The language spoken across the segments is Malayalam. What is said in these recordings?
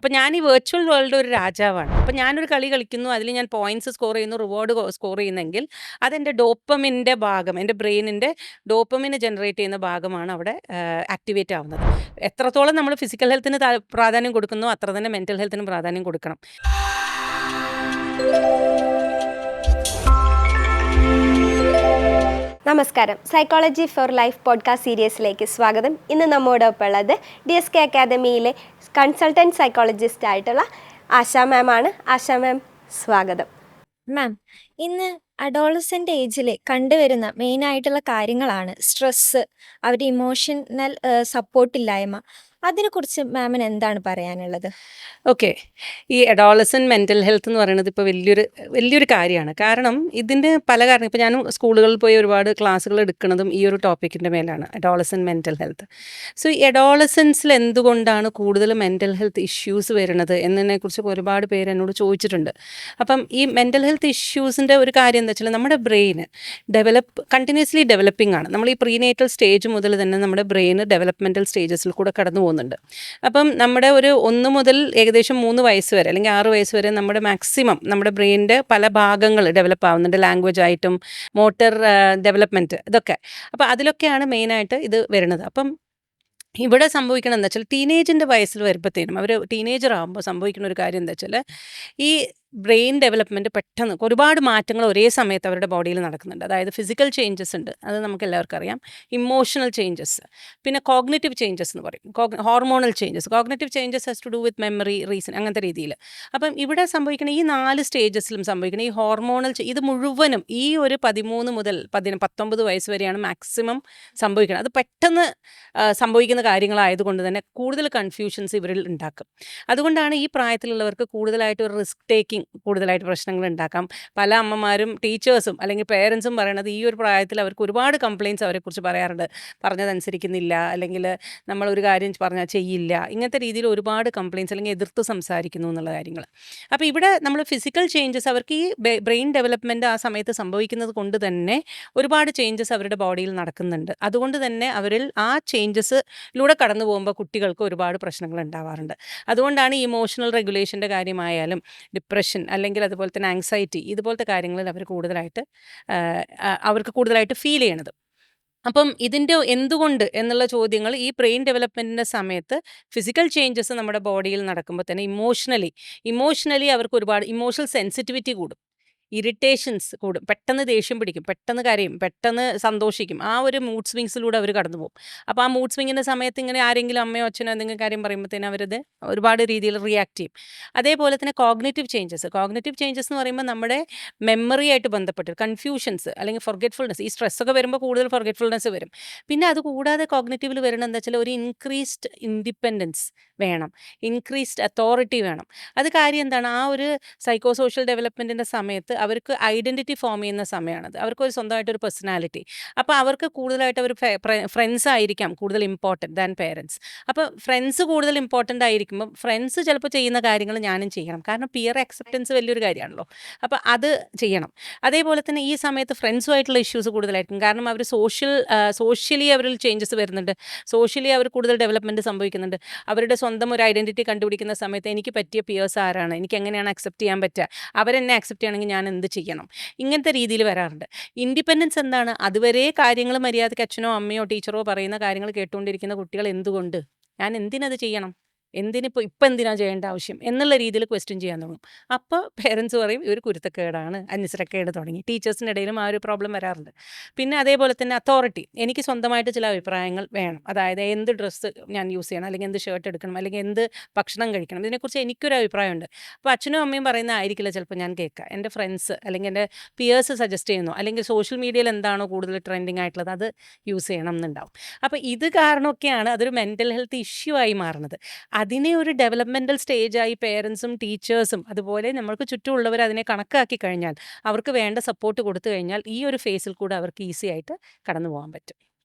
അപ്പോൾ ഞാൻ ഈ വെർച്വൽ വേൾഡ് ഒരു രാജാവാണ്. അപ്പോൾ ഞാനൊരു കളി കളിക്കുന്നു, അതിൽ ഞാൻ പോയിന്റ്സ് സ്കോർ ചെയ്യുന്നു, റിവാർഡ് സ്കോർ ചെയ്യുന്നെങ്കിൽ അതെൻ്റെ ഡോപ്പമിൻ്റെ ഭാഗം, എൻ്റെ ബ്രെയിനിൻ്റെ ഡോപ്പമിന് ജനറേറ്റ് ചെയ്യുന്ന ഭാഗമാണ് അവിടെ ആക്ടിവേറ്റ് ആവുന്നത്. എത്രത്തോളം നമ്മൾ ഫിസിക്കൽ ഹെൽത്തിന് പ്രാധാന്യം കൊടുക്കുന്നു, അത്ര തന്നെ മെൻ്റൽ ഹെൽത്തിനും പ്രാധാന്യം കൊടുക്കണം. നമസ്കാരം. സൈക്കോളജി ഫോർ ലൈഫ് പോഡ്കാസ്റ്റ് സീരീസിലേക്ക് സ്വാഗതം. ഇന്ന് നമ്മോടൊപ്പം ഉള്ളത് DSK അക്കാദമിയിലെ കൺസൾട്ടൻറ്റ് സൈക്കോളജിസ്റ്റ് ആയിട്ടുള്ള ആശ മാം ആണ്. ആശ മാം, സ്വാഗതം. മാം, ഇന്ന് അഡോളസെൻ്റ് ഏജിൽ കണ്ടുവരുന്ന മെയിനായിട്ടുള്ള കാര്യങ്ങളാണ് സ്ട്രെസ്സ്, അവരുടെ ഇമോഷണൽ സപ്പോർട്ടില്ലായ്മ. അതിനെക്കുറിച്ച് മാമിന് എന്താണ് പറയാനുള്ളത്? ഓക്കെ, ഈ അഡോളസെൻ്റ് മെൻ്റൽ ഹെൽത്ത് എന്ന് പറയുന്നത് ഇപ്പോൾ വലിയൊരു കാര്യമാണ്. കാരണം ഇതിൻ്റെ പല കാരണം. ഇപ്പോൾ ഞാൻ സ്കൂളുകളിൽ പോയി ഒരുപാട് ക്ലാസ്സുകൾ എടുക്കുന്നതും ഈ ഒരു ടോപ്പിക്കിൻ്റെ മേലാണ്, അഡോളസെൻ്റ് മെൻ്റൽ ഹെൽത്ത്. സോ ഈ അഡോളസെൻസിൽ എന്തുകൊണ്ടാണ് കൂടുതൽ മെൻ്റൽ ഹെൽത്ത് ഇഷ്യൂസ് വരുന്നത് എന്നതിനെക്കുറിച്ച് ഒരുപാട് പേര് എന്നോട് ചോദിച്ചിട്ടുണ്ട്. അപ്പം ഈ മെൻ്റൽ ഹെൽത്ത് ഇഷ്യൂസിൻ്റെ ഒരു കാര്യം എന്താ വെച്ചാൽ, നമ്മുടെ ബ്രെയിന് കണ്ടിന്യൂസ്ലി ഡെവലപ്പിംഗ് ആണ്. നമ്മൾ ഈ പ്രീനേറ്റൽ സ്റ്റേജ് മുതൽ തന്നെ നമ്മുടെ ബ്രെയിന് ഡെവലപ്മെൻറ്റൽ സ്റ്റേജസിൽ കൂടെ കടന്നു പോകുന്നുണ്ട്. അപ്പം നമ്മുടെ ഒരു 1 മുതൽ ഏകദേശം 3 വയസ്സ് വരെ അല്ലെങ്കിൽ 6 വയസ്സ് വരെ നമ്മുടെ മാക്സിമം നമ്മുടെ ബ്രെയിനിൻ്റെ പല ഭാഗങ്ങൾ ഡെവലപ്പ് ആവുന്നുണ്ട്, ലാംഗ്വേജ് ആയിട്ടും മോട്ടർ ഡെവലപ്മെൻറ്റ്, ഇതൊക്കെ. അപ്പോൾ അതിലൊക്കെയാണ് മെയിനായിട്ട് ഇത് വരുന്നത്. അപ്പം ഇവിടെ സംഭവിക്കണം എന്താ വെച്ചാൽ, ടീനേജിൻ്റെ വയസ്സിൽ വരുമ്പോഴത്തേനും അവർ ടീനേജർ ആകുമ്പോൾ സംഭവിക്കുന്ന ഒരു കാര്യം എന്താ വെച്ചാൽ, ഈ ബ്രെയിൻ ഡെവലപ്മെൻറ്റ് പെട്ടെന്ന് ഒരുപാട് മാറ്റങ്ങൾ ഒരേ സമയത്ത് അവരുടെ ബോഡിയിൽ നടക്കുന്നുണ്ട്. അതായത് ഫിസിക്കൽ ചേഞ്ചസ് ഉണ്ട്, അത് നമുക്ക് എല്ലാവർക്കും അറിയാം. ഇമോഷണൽ ചേഞ്ചസ്, പിന്നെ കോഗ്നിറ്റീവ് ചേഞ്ചസ് എന്ന് പറയും, hormonal changes. Cognitive changes has to do with memory, reason, അങ്ങനത്തെ രീതിയിൽ. അപ്പം ഇവിടെ സംഭവിക്കുന്ന ഈ 4 സ്റ്റേജസിലും സംഭവിക്കുന്ന ഈ ഹോർമോണൽ ഇത് മുഴുവനും ഈ ഒരു 13 മുതൽ 19 വയസ്സ് വരെയാണ് മാക്സിമം സംഭവിക്കുന്നത്. അത് പെട്ടെന്ന് സംഭവിക്കുന്ന കാര്യങ്ങളായതുകൊണ്ട് തന്നെ കൂടുതൽ കൺഫ്യൂഷൻസ് ഇവരിൽ ഉണ്ടാക്കും. അതുകൊണ്ടാണ് ഈ പ്രായത്തിലുള്ളവർക്ക് കൂടുതലായിട്ട് ഒരു റിസ്ക് ടേക്കിംഗ് കൂടുതലായിട്ട് പ്രശ്നങ്ങൾ ഉണ്ടാക്കാം. പല അമ്മമാരും ടീച്ചേഴ്സും അല്ലെങ്കിൽ പേരൻസും പറയണത് ഈ ഒരു പ്രായത്തിൽ അവർക്ക് ഒരുപാട് കംപ്ലയിൻറ്റ്സ് അവരെക്കുറിച്ച് പറയാറുണ്ട്. പറഞ്ഞതനുസരിക്കുന്നില്ല, അല്ലെങ്കിൽ നമ്മളൊരു കാര്യം പറഞ്ഞാൽ ചെയ്യില്ല, ഇങ്ങനത്തെ രീതിയിൽ ഒരുപാട് കംപ്ലയിൻറ്റ്സ് അല്ലെങ്കിൽ എതിർത്ത് സംസാരിക്കുന്നു എന്നുള്ള കാര്യങ്ങൾ. അപ്പോൾ ഇവിടെ നമ്മൾ ഫിസിക്കൽ ചേഞ്ചസ്, അവർക്ക് ഈ ബ്രെയിൻ ഡെവലപ്മെൻറ്റ് ആ സമയത്ത് സംഭവിക്കുന്നത് കൊണ്ട് തന്നെ ഒരുപാട് ചേഞ്ചസ് അവരുടെ ബോഡിയിൽ നടക്കുന്നുണ്ട്. അതുകൊണ്ട് തന്നെ അവരിൽ ആ ചേഞ്ചസിലൂടെ കടന്നു പോകുമ്പോൾ കുട്ടികൾക്ക് ഒരുപാട് പ്രശ്നങ്ങൾ ഉണ്ടാവാറുണ്ട്. അതുകൊണ്ടാണ് ഈ ഇമോഷണൽ റെഗുലേഷൻ്റെ കാര്യമായാലും ഡിപ്രഷൻ അല്ലെങ്കിൽ അതുപോലെ തന്നെ ആങ്സൈറ്റി, ഇതുപോലത്തെ കാര്യങ്ങളിൽ അവർക്ക് കൂടുതലായിട്ട് ഫീൽ ചെയ്യണത്. അപ്പം ഇതിൻ്റെ എന്തുകൊണ്ട് എന്നുള്ള ചോദ്യങ്ങൾ ഈ ബ്രെയിൻ ഡെവലപ്മെൻറ്റിൻ്റെ സമയത്ത് ഫിസിക്കൽ ചേഞ്ചസ് നമ്മുടെ ബോഡിയിൽ നടക്കുമ്പോൾ തന്നെ ഇമോഷണലി അവർക്ക് ഒരുപാട് ഇമോഷണൽ സെൻസിറ്റിവിറ്റി കൂടും, ഇറിറ്റേഷൻസ് കൂടും, പെട്ടെന്ന് ദേഷ്യം പിടിക്കും, പെട്ടെന്ന് കരയും, പെട്ടെന്ന് സന്തോഷിക്കും. ആ ഒരു മൂഡ് സ്വിങ്സിലൂടെ അവർ കടന്നു പോകും. അപ്പോൾ ആ മൂഡ് സ്വിങ്ങിൻ്റെ സമയത്ത് ഇങ്ങനെ ആരെങ്കിലും അമ്മയോ അച്ഛനോ എന്തെങ്കിലും കാര്യം പറയുമ്പോഴത്തേനും അവരത് ഒരുപാട് രീതിയിൽ റിയാക്ട് ചെയ്യും. അതേപോലെ തന്നെ കോഗ്നിറ്റീവ് ചേഞ്ചസ് എന്ന് പറയുമ്പോൾ നമ്മുടെ മെമ്മറി ആയിട്ട് ബന്ധപ്പെട്ട് കൺഫ്യൂഷൻസ് അല്ലെങ്കിൽ ഫൊർഗെറ്റ്ഫുൾനെസ്, ഈ സ്ട്രെസ്സൊക്കെ വരുമ്പോൾ കൂടുതൽ ഫൊർഗെറ്റ്ഫുൾനെസ് വരും. പിന്നെ അതുകൂടാതെ കോഗ്നിറ്റീവിൽ വരുന്നത് എന്താ വെച്ചാൽ, ഒരു ഇൻക്രീസ്ഡ് ഇൻഡിപെൻഡൻസ് വേണം, ഇൻക്രീസ്ഡ് അതോറിറ്റി വേണം. അത് കാര്യം എന്താണ്, ആ ഒരു സൈക്കോ സോഷ്യൽ ഡെവലപ്മെൻറ്റിൻ്റെ സമയത്ത് അവർക്ക് ഐഡൻറ്റിറ്റി ഫോം ചെയ്യുന്ന സമയമാണത്. അവർക്കൊരു സ്വന്തമായിട്ടൊരു പേഴ്സണാലിറ്റി. അപ്പോൾ അവർക്ക് കൂടുതലായിട്ട് അവർ ഫ്രണ്ട്സ് ആയിരിക്കാം കൂടുതൽ ഇമ്പോർട്ടൻറ്റ് ദാൻ പേരൻസ്. അപ്പോൾ ഫ്രണ്ട്സ് കൂടുതൽ ഇമ്പോർട്ടൻ്റ് ആയിരിക്കുമ്പോൾ ഫ്രണ്ട്സ് ചിലപ്പോൾ ചെയ്യുന്ന കാര്യങ്ങൾ ഞാനും ചെയ്യണം. കാരണം പിയർ അക്സെപ്റ്റൻസ് വലിയൊരു കാര്യമാണല്ലോ. അപ്പോൾ അത് ചെയ്യണം. അതേപോലെ തന്നെ ഈ സമയത്ത് ഫ്രണ്ട്സുമായിട്ടുള്ള ഇഷ്യൂസ് കൂടുതലായിരിക്കും. കാരണം അവർ സോഷ്യലി അവരിൽ ചേഞ്ചസ് വരുന്നുണ്ട്, സോഷ്യലി അവർ കൂടുതൽ ഡെവലപ്മെൻറ്റ് സംഭവിക്കുന്നുണ്ട്. അവരുടെ സ്വന്തം ഒരു ഐഡൻറ്റിറ്റി കണ്ടുപിടിക്കുന്ന സമയത്ത് എനിക്ക് പറ്റിയ പിയേഴ്സ് ആരാണ്, എനിക്ക് എങ്ങനെയാണ് അക്സെപ്റ്റ് ചെയ്യാൻ പറ്റുക, അവരെന്നെ അക്സെപ്റ്റ് ചെയ്യണമെങ്കിൽ ഞാൻ എന്ത് ചെയ്യണം, ഇങ്ങനത്തെ രീതിയിൽ വരാറുണ്ട്. ഇൻഡിപെൻഡൻസ് എന്താണ്, അതുവരെ കാര്യങ്ങൾ മര്യാദയ്ക്ക് അച്ഛനോ അമ്മയോ ടീച്ചറോ പറയുന്ന കാര്യങ്ങൾ കേട്ടുകൊണ്ടിരിക്കുന്ന കുട്ടികൾ എന്തുകൊണ്ട്, ഞാൻ എന്തിനത് ചെയ്യണം, ഇപ്പം എന്തിനാ ചെയ്യേണ്ട ആവശ്യം എന്നുള്ള രീതിയിൽ ക്വസ്റ്റ്യൻ ചെയ്യാൻ തുടങ്ങും. അപ്പോൾ പേരൻസ് പറയും ഇവർ കുരുത്തക്കേടാണ്, അനുസരണക്കേട് തുടങ്ങി. ടീച്ചേഴ്സിൻ്റെ ഇടയിലും ആ ഒരു പ്രോബ്ലം വരാറുണ്ട്. പിന്നെ അതേപോലെ തന്നെ അതോറിറ്റി, എനിക്ക് സ്വന്തമായിട്ട് ചില അഭിപ്രായങ്ങൾ വേണം. അതായത് എന്ത് ഡ്രസ്സ് ഞാൻ യൂസ് ചെയ്യണം, അല്ലെങ്കിൽ എന്ത് ഷർട്ട് എടുക്കണം, അല്ലെങ്കിൽ എന്ത് ഭക്ഷണം കഴിക്കണം, ഇതിനെക്കുറിച്ച് എനിക്കൊരു അഭിപ്രായമുണ്ട്. അപ്പോൾ അച്ഛനും അമ്മയും പറയുന്ന ആയിരിക്കില്ല ചിലപ്പോൾ ഞാൻ കേൾക്കുക. എൻ്റെ ഫ്രണ്ട്സ് അല്ലെങ്കിൽ എൻ്റെ പിയേഴ്സ് സജസ്റ്റ് ചെയ്യുന്നു, അല്ലെങ്കിൽ സോഷ്യൽ മീഡിയയിൽ എന്താണോ കൂടുതൽ ട്രെൻഡിങ് ആയിട്ടുള്ളത് അത് യൂസ് ചെയ്യണം എന്നുണ്ടാവും. അപ്പോൾ ഇത് കാരണമൊക്കെയാണ് അതൊരു മെൻ്റൽ ഹെൽത്ത് ഇഷ്യൂ ആയി മാറുന്നത്. അതിനെ ഒരു ഡെവലപ്മെൻറ്റൽ സ്റ്റേജായി പേരൻസും ടീച്ചേഴ്സും അതുപോലെ നമ്മൾക്ക് ചുറ്റുമുള്ളവർ അതിനെ കണക്കാക്കി കഴിഞ്ഞാൽ, അവർക്ക് വേണ്ട സപ്പോർട്ട് കൊടുത്തു കഴിഞ്ഞാൽ ഈ ഒരു ഫേസിൽ കൂടെ അവർക്ക് ഈസി ആയിട്ട് കടന്നു പോകാൻ പറ്റും.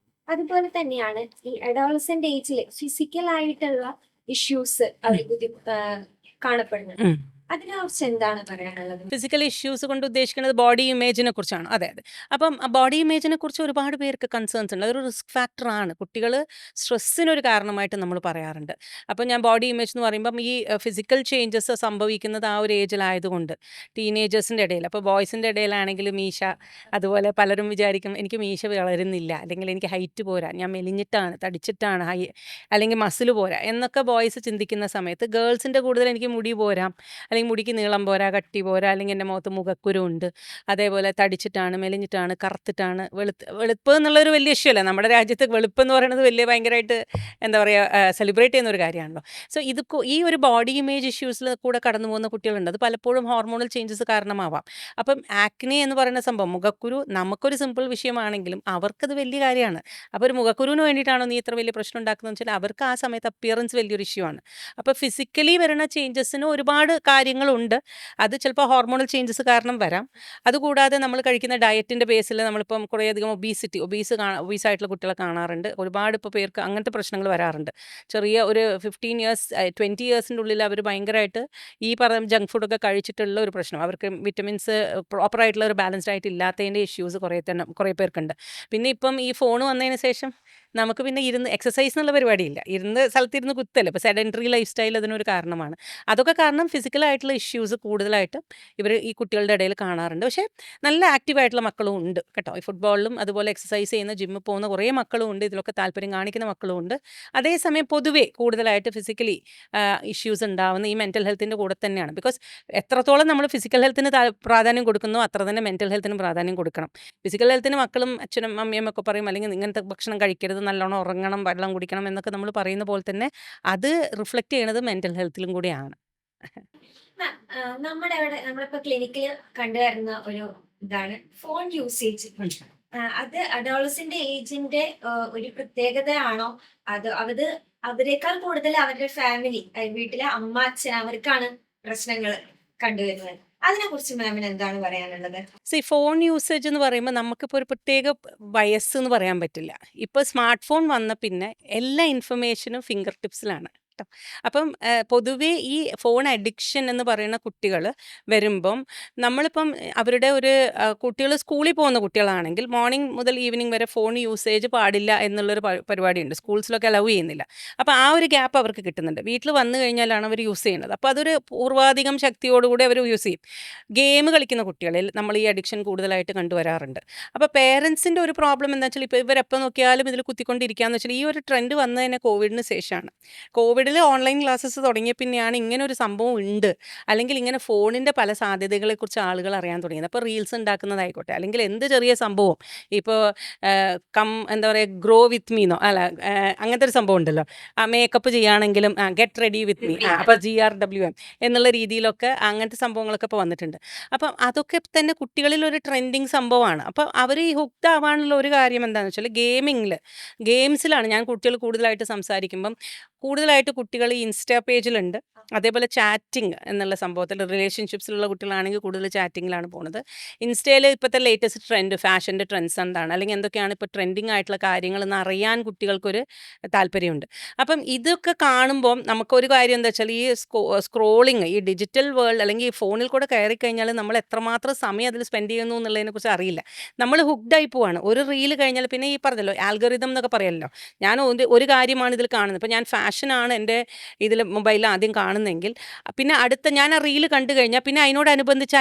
അതുപോലെ തന്നെയാണ് ഈ അഡോളസെൻ്റ് ഏജിൽ ഫിസിക്കലായിട്ടുള്ള ഇഷ്യൂസ് അവർ കാണപ്പെടുന്നത്. അതിനെക്കുറിച്ച് എന്താണ് പറയാനുള്ളത്? ഫിസിക്കൽ ഇഷ്യൂസ് കൊണ്ട് ഉദ്ദേശിക്കുന്നത് ബോഡി ഇമേജിനെ കുറിച്ചാണ്. അതെ, അതെ. അപ്പം ബോഡി ഇമേജിനെ കുറിച്ച് ഒരുപാട് പേർക്ക് കൺസേൺസ് ഉണ്ട്. അതൊരു റിസ്ക് ഫാക്ടറാണ്. കുട്ടികൾ സ്ട്രെസ്സിനൊരു കാരണമായിട്ട് നമ്മൾ പറയാറുണ്ട്. അപ്പം ഞാൻ ബോഡി ഇമേജ് എന്ന് പറയുമ്പം ഈ ഫിസിക്കൽ ചേഞ്ചസ് സംഭവിക്കുന്നത് ആ ഒരു ഏജിലായതുകൊണ്ട് ടീനേജേഴ്സിൻ്റെ ഇടയിൽ. അപ്പോൾ ബോയ്സിൻ്റെ ഇടയിലാണെങ്കിൽ മീശ, അതുപോലെ പലരും വിചാരിക്കും എനിക്ക് മീശ വളരുന്നില്ല, അല്ലെങ്കിൽ എനിക്ക് ഹൈറ്റ് പോരാ, ഞാൻ മെലിഞ്ഞിട്ടാണ്, തടിച്ചിട്ടാണ്, അല്ലെങ്കിൽ മസിൽ പോരാ എന്നൊക്കെ ബോയ്സ് ചിന്തിക്കുന്ന സമയത്ത് ഗേൾസിൻ്റെ കൂടുതൽ എനിക്ക് മുടി പോരാ, അല്ലെങ്കിൽ മുടിക്ക് നീളം പോരാ, കട്ടി പോരാ, അല്ലെങ്കിൽ എൻ്റെ മുഖത്ത് മുഖക്കുരു ഉണ്ട്, അതേപോലെ തടിച്ചിട്ടാണ്, മെലിഞ്ഞിട്ടാണ്, കറുത്തിട്ടാണ്, വെളുപ്പ് എന്നുള്ളൊരു വലിയ ഇഷ്യൂ അല്ല. നമ്മുടെ രാജ്യത്ത് വെളുപ്പ് എന്ന് പറയുന്നത് വലിയ ഭയങ്കരമായിട്ട് എന്താ പറയുക സെലിബ്രേറ്റ് ചെയ്യുന്ന ഒരു കാര്യമാണല്ലോ. സോ ഇത് ഈ ഒരു ബോഡി ഇമേജ് ഇഷ്യൂസിൽ കൂടെ കടന്നു പോകുന്ന കുട്ടികളുണ്ട്. അത് പലപ്പോഴും ഹോർമോണൽ ചേഞ്ചസ് കാരണമാവാം. അപ്പം ആക്നെ എന്ന് പറയുന്ന സംഭവം, മുഖക്കുരു, നമുക്കൊരു സിമ്പിൾ വിഷയമാണെങ്കിലും അവർക്കത് വലിയ കാര്യമാണ്. അപ്പോൾ ഒരു മുഖക്കുരുവിന് വേണ്ടിയിട്ടാണോ നീ ഇത്ര വലിയ പ്രശ്നം ഉണ്ടാക്കുന്നതെന്ന് വെച്ചാൽ അവർക്ക് ആ സമയത്ത് അപ്പിയറൻസ് വലിയൊരു ഇഷ്യൂ ആണ്. അപ്പോൾ ഫിസിക്കലി വരുന്ന ചേഞ്ചസിന് ഒരുപാട് കാര്യങ്ങളുണ്ട്. അത് ചിലപ്പോൾ ഹോർമോണൽ ചേഞ്ചസ് കാരണം വരാം. അതുകൂടാതെ നമ്മൾ കഴിക്കുന്ന ഡയറ്റിൻ്റെ ബേസിൽ നമ്മളിപ്പം കുറേയധികം ഒബീസായിട്ടുള്ള കുട്ടികളെ കാണാറുണ്ട്. ഒരുപാട് ഇപ്പോൾ പേർക്ക് അങ്ങനത്തെ പ്രശ്നങ്ങൾ വരാറുണ്ട്. ചെറിയ ഒരു 15 ഇയേഴ്സ് 20 ഇയേഴ്സിൻ്റെ ഉള്ളിൽ അവർ ഭയങ്കരമായിട്ട് ഈ പറഞ്ഞ ജങ്ക് ഫുഡൊക്കെ കഴിച്ചിട്ടുള്ള ഒരു പ്രശ്നം, അവർക്ക് വിറ്റമിൻസ് പ്രോപ്പറായിട്ടുള്ള ഒരു ബാലൻസ്ഡ് ആയിട്ട് ഇല്ലാത്തതിൻ്റെ ഇഷ്യൂസ് കുറേ പേർക്കുണ്ട്. പിന്നെ ഇപ്പം ഈ ഫോൺ വന്നതിന് ശേഷം നമുക്ക് പിന്നെ ഇരുന്ന് എക്സസൈസ് എന്നുള്ള പരിപാടിയില്ല, സ്ഥലത്തിരുന്ന് കുത്തല്ലേ. ഇപ്പോൾ സെഡൻറ്ററി ലൈഫ് സ്റ്റൈൽ അതിനൊരു കാരണമാണ്. അതൊക്കെ കാരണം ഫിസിക്കലായിട്ടുള്ള ഇഷ്യൂസ് കൂടുതലായിട്ട് ഈ കുട്ടികളുടെ ഇടയിൽ കാണാറുണ്ട്. പക്ഷേ നല്ല ആക്റ്റീവായിട്ടുള്ള മക്കളും ഉണ്ട് കേട്ടോ. ഈ ഫുട്ബോളിലും അതുപോലെ എക്സസൈസ് ചെയ്യുന്ന, ജിമ്മിൽ പോകുന്ന കുറേ മക്കളും ഉണ്ട്, ഇതിലൊക്കെ താല്പര്യം കാണിക്കുന്ന മക്കളും ഉണ്ട്. അതേസമയം പൊതുവേ കൂടുതലായിട്ട് ഫിസിക്കലി ഇഷ്യൂസ് ഉണ്ടാവുന്ന ഈ മെൻ്റൽ ഹെൽത്തിൻ്റെ കൂടെ തന്നെയാണ്. ബിക്കോസ് എത്രത്തോളം നമ്മൾ ഫിസിക്കൽ ഹെൽത്തിന് പ്രാധാന്യം കൊടുക്കുന്നോ അത്ര തന്നെ മെൻ്റൽ ഹെൽത്തിനും പ്രാധാന്യം കൊടുക്കണം. ഫിസിക്കൽ ഹെൽത്തിന് മക്കളും അച്ഛനും അമ്മയും ഒക്കെ പറയും, അല്ലെങ്കിൽ ഇങ്ങനത്തെ ഭക്ഷണം കഴിക്കരുത്, നല്ലോണം ഉറങ്ങണം, വെള്ളം കുടിക്കണം എന്നൊക്കെ നമ്മൾ പറയുന്ന പോലെ തന്നെ അത് റിഫ്ലക്റ്റ് ചെയ്യണത് മെൻ്റൽ ഹെൽത്തിലും കൂടിയാണ്. മാം, നമ്മുടെ അവിടെ നമ്മളിപ്പോ ക്ലിനിക്കിൽ കണ്ടുവരുന്ന ഒരു ഇതാണ് ഫോൺ യൂസേജ്. അത് അഡോളസെന്റ് ഏജിന്റെ ഒരു പ്രത്യേകതയാണോ? അവരെക്കാൾ കൂടുതൽ അവരുടെ ഫാമിലി, വീട്ടിലെ അമ്മ അച്ഛൻ, അവർക്കാണ് പ്രശ്നങ്ങൾ കണ്ടുവരുന്നത്. അതിനെ കുറിച്ച് മാമിന് എന്താണ് പറയാനുള്ളത്? ഫോൺ യൂസേജ് എന്ന് പറയുമ്പോൾ നമുക്കിപ്പോൾ ഒരു പ്രത്യേക വയസ്സ് എന്ന് പറയാൻ പറ്റില്ല. ഇപ്പോൾ സ്മാർട്ട് ഫോൺ വന്ന പിന്നെ എല്ലാ ഇൻഫർമേഷനും ഫിംഗർ ടിപ്സിലാണ്. അപ്പം പൊതുവേ ഈ ഫോൺ അഡിക്ഷൻ എന്ന് പറയുന്ന കുട്ടികൾ വരുമ്പം നമ്മളിപ്പം അവരുടെ ഒരു കുട്ടികൾ സ്കൂളിൽ പോകുന്ന കുട്ടികളാണെങ്കിൽ മോർണിംഗ് മുതൽ ഈവനിങ് വരെ ഫോൺ യൂസേജ് പാടില്ല എന്നുള്ളൊരു പരിപാടിയുണ്ട്. സ്കൂൾസിലൊക്കെ അലൗ ചെയ്യുന്നില്ല. അപ്പോൾ ആ ഒരു ഗ്യാപ്പ് അവർക്ക് കിട്ടുന്നുണ്ട്. വീട്ടിൽ വന്നു കഴിഞ്ഞാലാണ് അവർ യൂസ് ചെയ്യുന്നത്. അപ്പോൾ അതൊരു പൂർവാധികം ശക്തിയോടുകൂടി അവർ യൂസ് ചെയ്യും. ഗെയിം കളിക്കുന്ന കുട്ടികളിൽ നമ്മൾ ഈ അഡിക്ഷൻ കൂടുതലായിട്ട് കണ്ടുവരാറുണ്ട്. അപ്പോൾ പേരൻസിൻ്റെ ഒരു പ്രോബ്ലം എന്താ വെച്ചാൽ ഇപ്പോൾ ഇവരെപ്പോൾ നോക്കിയാലും ഇതിൽ കുത്തിക്കൊണ്ടിരിക്കുകയെന്ന് വെച്ചാൽ ഈ ഒരു ട്രെൻഡ് വന്നത് തന്നെ കോവിഡിന് ശേഷമാണ്. കോവിഡിൽ ഓൺലൈൻ ക്ലാസ്സസ് തുടങ്ങിയ പിന്നെയാണ് ഇങ്ങനെ ഒരു സംഭവം ഉണ്ട്, അല്ലെങ്കിൽ ഇങ്ങനെ ഫോണിൻ്റെ പല സാധ്യതകളെക്കുറിച്ച് ആളുകൾ അറിയാൻ തുടങ്ങിയത്. അപ്പോൾ റീൽസ് ഉണ്ടാക്കുന്നതായിക്കോട്ടെ, അല്ലെങ്കിൽ എന്ത് ചെറിയ സംഭവം, ഇപ്പോൾ എന്താ പറയുക, ഗ്രോ വിത്ത് മീന്നോ അല്ല അങ്ങനത്തെ ഒരു സംഭവം ഉണ്ടല്ലോ, മേക്കപ്പ് ചെയ്യുകയാണെങ്കിലും ഗെറ്റ് റെഡി വിത്ത് മീ, അപ്പോൾ GRWM എന്നുള്ള രീതിയിലൊക്കെ അങ്ങനത്തെ സംഭവങ്ങളൊക്കെ ഇപ്പോൾ വന്നിട്ടുണ്ട്. അപ്പം അതൊക്കെ തന്നെ കുട്ടികളിൽ ഒരു ട്രെൻഡിങ് സംഭവമാണ്. അപ്പോൾ അവർ ഈ ഹുക്ഡ് ആവാനുള്ള ഒരു കാര്യം എന്താണെന്ന് വെച്ചാൽ ഗെയിംസിലാണ് ഞാൻ കുട്ടികൾ കൂടുതലായിട്ട് സംസാരിക്കുമ്പം കൂടുതലായിട്ട് കുട്ടികൾ ഈ ഇൻസ്റ്റാ പേജിലുണ്ട്. അതേപോലെ ചാറ്റിംഗ് എന്നുള്ള സംഭവത്തിൽ റിലേഷൻഷിപ്സിലുള്ള കുട്ടികളാണെങ്കിൽ കൂടുതൽ ചാറ്റിങ്ങിലാണ് പോകുന്നത്. ഇൻസ്റ്റയിൽ ഇപ്പോഴത്തെ ലേറ്റസ്റ്റ് ട്രെൻഡ്, ഫാഷൻ്റെ ട്രെൻഡ്സ് എന്താണ്, അല്ലെങ്കിൽ എന്തൊക്കെയാണ് ഇപ്പോൾ ട്രെൻഡിങ് ആയിട്ടുള്ള കാര്യങ്ങളെന്ന് അറിയാൻ കുട്ടികൾക്കൊരു താല്പര്യമുണ്ട്. അപ്പം ഇതൊക്കെ കാണുമ്പം നമുക്കൊരു കാര്യം എന്താ വെച്ചാൽ ഈ സ്ക്രോളിങ്, ഈ ഡിജിറ്റൽ വേൾഡ് അല്ലെങ്കിൽ ഈ ഫോണിൽ കൂടെ കയറി കഴിഞ്ഞാൽ നമ്മൾ എത്രമാത്രം സമയം അതിൽ സ്പെൻഡ് ചെയ്യുന്നു എന്നുള്ളതിനെക്കുറിച്ച് അറിയില്ല. നമ്മൾ ഹുക്ഡായി പോവാണ്. ഒരു റീൽ കഴിഞ്ഞാൽ പിന്നെ ഈ പറഞ്ഞല്ലോ ആൽഗോരിതം എന്നൊക്കെ പറയുമല്ലോ, ഞാൻ ഒരു കാര്യമാണ് ഇതിൽ കാണുന്നത്. ഇപ്പോൾ ഞാൻ ഫാഷനാണ് എൻ്റെ ഇതിൽ മൊബൈലിൽ ആദ്യം കാണുന്നതെങ്കിൽ പിന്നെ ഞാൻ ആ റീല് കണ്ടു കഴിഞ്ഞാൽ പിന്നെ അതിനോടനുബന്ധിച്ച്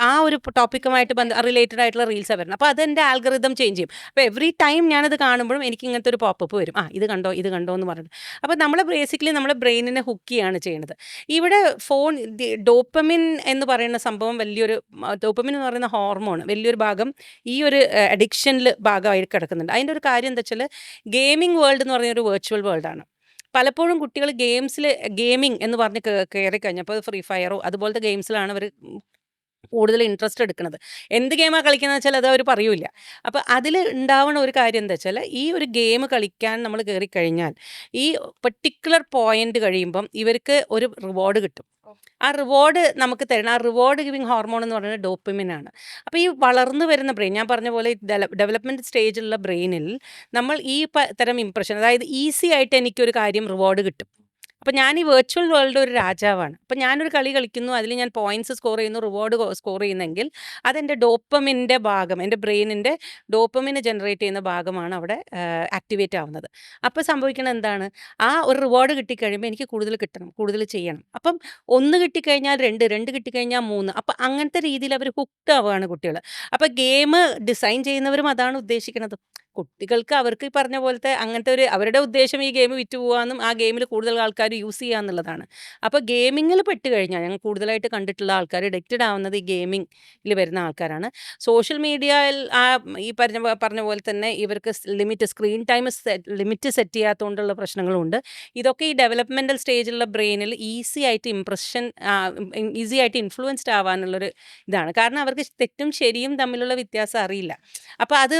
ആ ഒരു ടോപ്പിക്കുമായിട്ട് റിലേറ്റഡ് ആയിട്ടുള്ള റീൽസാണ് വരുന്നത്. അപ്പോൾ അതെൻ്റെ ആൽഗോരിതം ചേഞ്ച് ചെയ്യും. അപ്പോൾ എവറി ടൈം ഞാനത് കാണുമ്പോഴും എനിക്ക് ഇങ്ങനത്തെ ഒരു പോപ്പപ്പ് വരും, ഇത് കണ്ടോ എന്ന് പറഞ്ഞിട്ട്. അപ്പോൾ നമ്മൾ ബേസിക്കലി നമ്മളെ ബ്രെയിനിനെ ഹുക്ക് ചെയ്യാണ് ചെയ്യുന്നത്. ഇവിടെ ഡോപ്പമിൻ എന്ന് പറയുന്ന സംഭവം ഡോപ്പമിൻ എന്ന് പറയുന്ന ഹോർമോൺ വലിയൊരു ഭാഗം ഈ ഒരു അഡിക്ഷനിൽ ഭാഗമായിട്ട് കിടക്കുന്നുണ്ട്. അതിൻ്റെ ഒരു കാര്യം എന്താ വെച്ചാൽ ഗെയിമിംഗ് വേൾഡ് എന്ന് പറയുന്ന ഒരു വെർച്വൽ വേൾഡാണ്. പലപ്പോഴും കുട്ടികൾ ഗെയിമിംഗ് എന്ന് പറഞ്ഞ് കയറി കഴിഞ്ഞപ്പോൾ ഫ്രീ ഫയറോ അതുപോലത്തെ ഗെയിംസിലാണ് അവർ കൂടുതൽ ഇൻട്രസ്റ്റ് എടുക്കുന്നത്. എന്ത് ഗെയിമാണ് കളിക്കുന്നത് വെച്ചാൽ അത് അവർ പറയൂല. അപ്പോൾ അതിൽ ഉണ്ടാവുന്ന ഒരു കാര്യം എന്താ വെച്ചാൽ ഈ ഒരു ഗെയിം കളിക്കാൻ നമ്മൾ കയറി കഴിഞ്ഞാൽ ഈ പെർട്ടിക്കുലർ പോയിന്റ് കഴിയുമ്പം ഇവർക്ക് ഒരു റിവാർഡ് കിട്ടും. ആ റിവാർഡ് നമുക്ക് തരണം. ആ റിവാർഡ് ഗിവിങ് ഹോർമോൺ എന്ന് പറയുന്നത് ഡോപ്പമിൻ ആണ്. അപ്പോൾ ഈ വളർന്നു വരുന്ന ബ്രെയിൻ, ഞാൻ പറഞ്ഞ പോലെ ഡെവലപ്മെൻറ്റ് സ്റ്റേജിലുള്ള ബ്രെയിനിൽ നമ്മൾ ഈ തരം ഇംപ്രഷൻ, അതായത് ഈസി ആയിട്ട് എനിക്കൊരു കാര്യം റിവാർഡ് കിട്ടും. അപ്പം ഞാൻ ഈ വെർച്വൽ വേൾഡ് ഒരു രാജാവാണ്. അപ്പം ഞാനൊരു കളി കളിക്കുന്നു, അതിൽ ഞാൻ പോയിന്റ്സ് സ്കോർ ചെയ്യുന്നു, റിവാർഡ് സ്കോർ ചെയ്യുന്നെങ്കിൽ അതെൻ്റെ ഡോപ്പമിൻ്റെ ഭാഗം, എൻ്റെ ബ്രെയിനിൻ്റെ ഡോപ്പമിന് ജനറേറ്റ് ചെയ്യുന്ന ഭാഗമാണ് അവിടെ ആക്ടിവേറ്റ് ആവുന്നത്. അപ്പോൾ സംഭവിക്കുന്നത് എന്താണ്, ആ ഒരു റിവാർഡ് കിട്ടിക്കഴിയുമ്പോൾ എനിക്ക് കൂടുതൽ കിട്ടണം, കൂടുതൽ ചെയ്യണം. അപ്പം 1 കിട്ടിക്കഴിഞ്ഞാൽ 2, 2 കിട്ടിക്കഴിഞ്ഞാൽ 3. അപ്പം അങ്ങനത്തെ രീതിയിൽ അവർ ഹുക്ഡ് ആവുകയാണ് കുട്ടികൾ. അപ്പം ഗെയിം ഡിസൈൻ ചെയ്യുന്നവരും അതാണ് ഉദ്ദേശിക്കുന്നത്. കുട്ടികൾക്ക് അവർക്ക് ഈ പറഞ്ഞ പോലത്തെ അങ്ങനത്തെ ഒരു അവരുടെ ഉദ്ദേശം ഈ ഗെയിം വിറ്റ് പോകാമെന്നും ആ ഗെയിമിൽ കൂടുതൽ ആൾക്കാർ യൂസ് ചെയ്യുക എന്നുള്ളതാണ്. അപ്പോൾ ഗെയിമിങ്ങിൽ പെട്ട് കഴിഞ്ഞാൽ ഞങ്ങൾ കൂടുതലായിട്ട് കണ്ടിട്ടുള്ള ആൾക്കാർ അഡിക്റ്റഡ് ആവുന്നത് ഈ ഗെയിമിങ്ങിൽ വരുന്ന ആൾക്കാരാണ്. സോഷ്യൽ മീഡിയയിൽ ഈ പറഞ്ഞ പോലെ തന്നെ ഇവർക്ക് limit screen time limit set ചെയ്യാത്തതുകൊണ്ടുള്ള പ്രശ്നങ്ങളുണ്ട്. ഇതൊക്കെ ഈ ഡെവലപ്മെൻറ്റൽ സ്റ്റേജിലുള്ള ബ്രെയിനിൽ ഈസി ആയിട്ട് ഈസി ആയിട്ട് ഇൻഫ്ലുവൻസ്ഡ് ആവാനുള്ളൊരു ഇതാണ്. കാരണം അവർക്ക് തെറ്റും ശരിയും തമ്മിലുള്ള വ്യത്യാസം അറിയില്ല. അപ്പോൾ അത്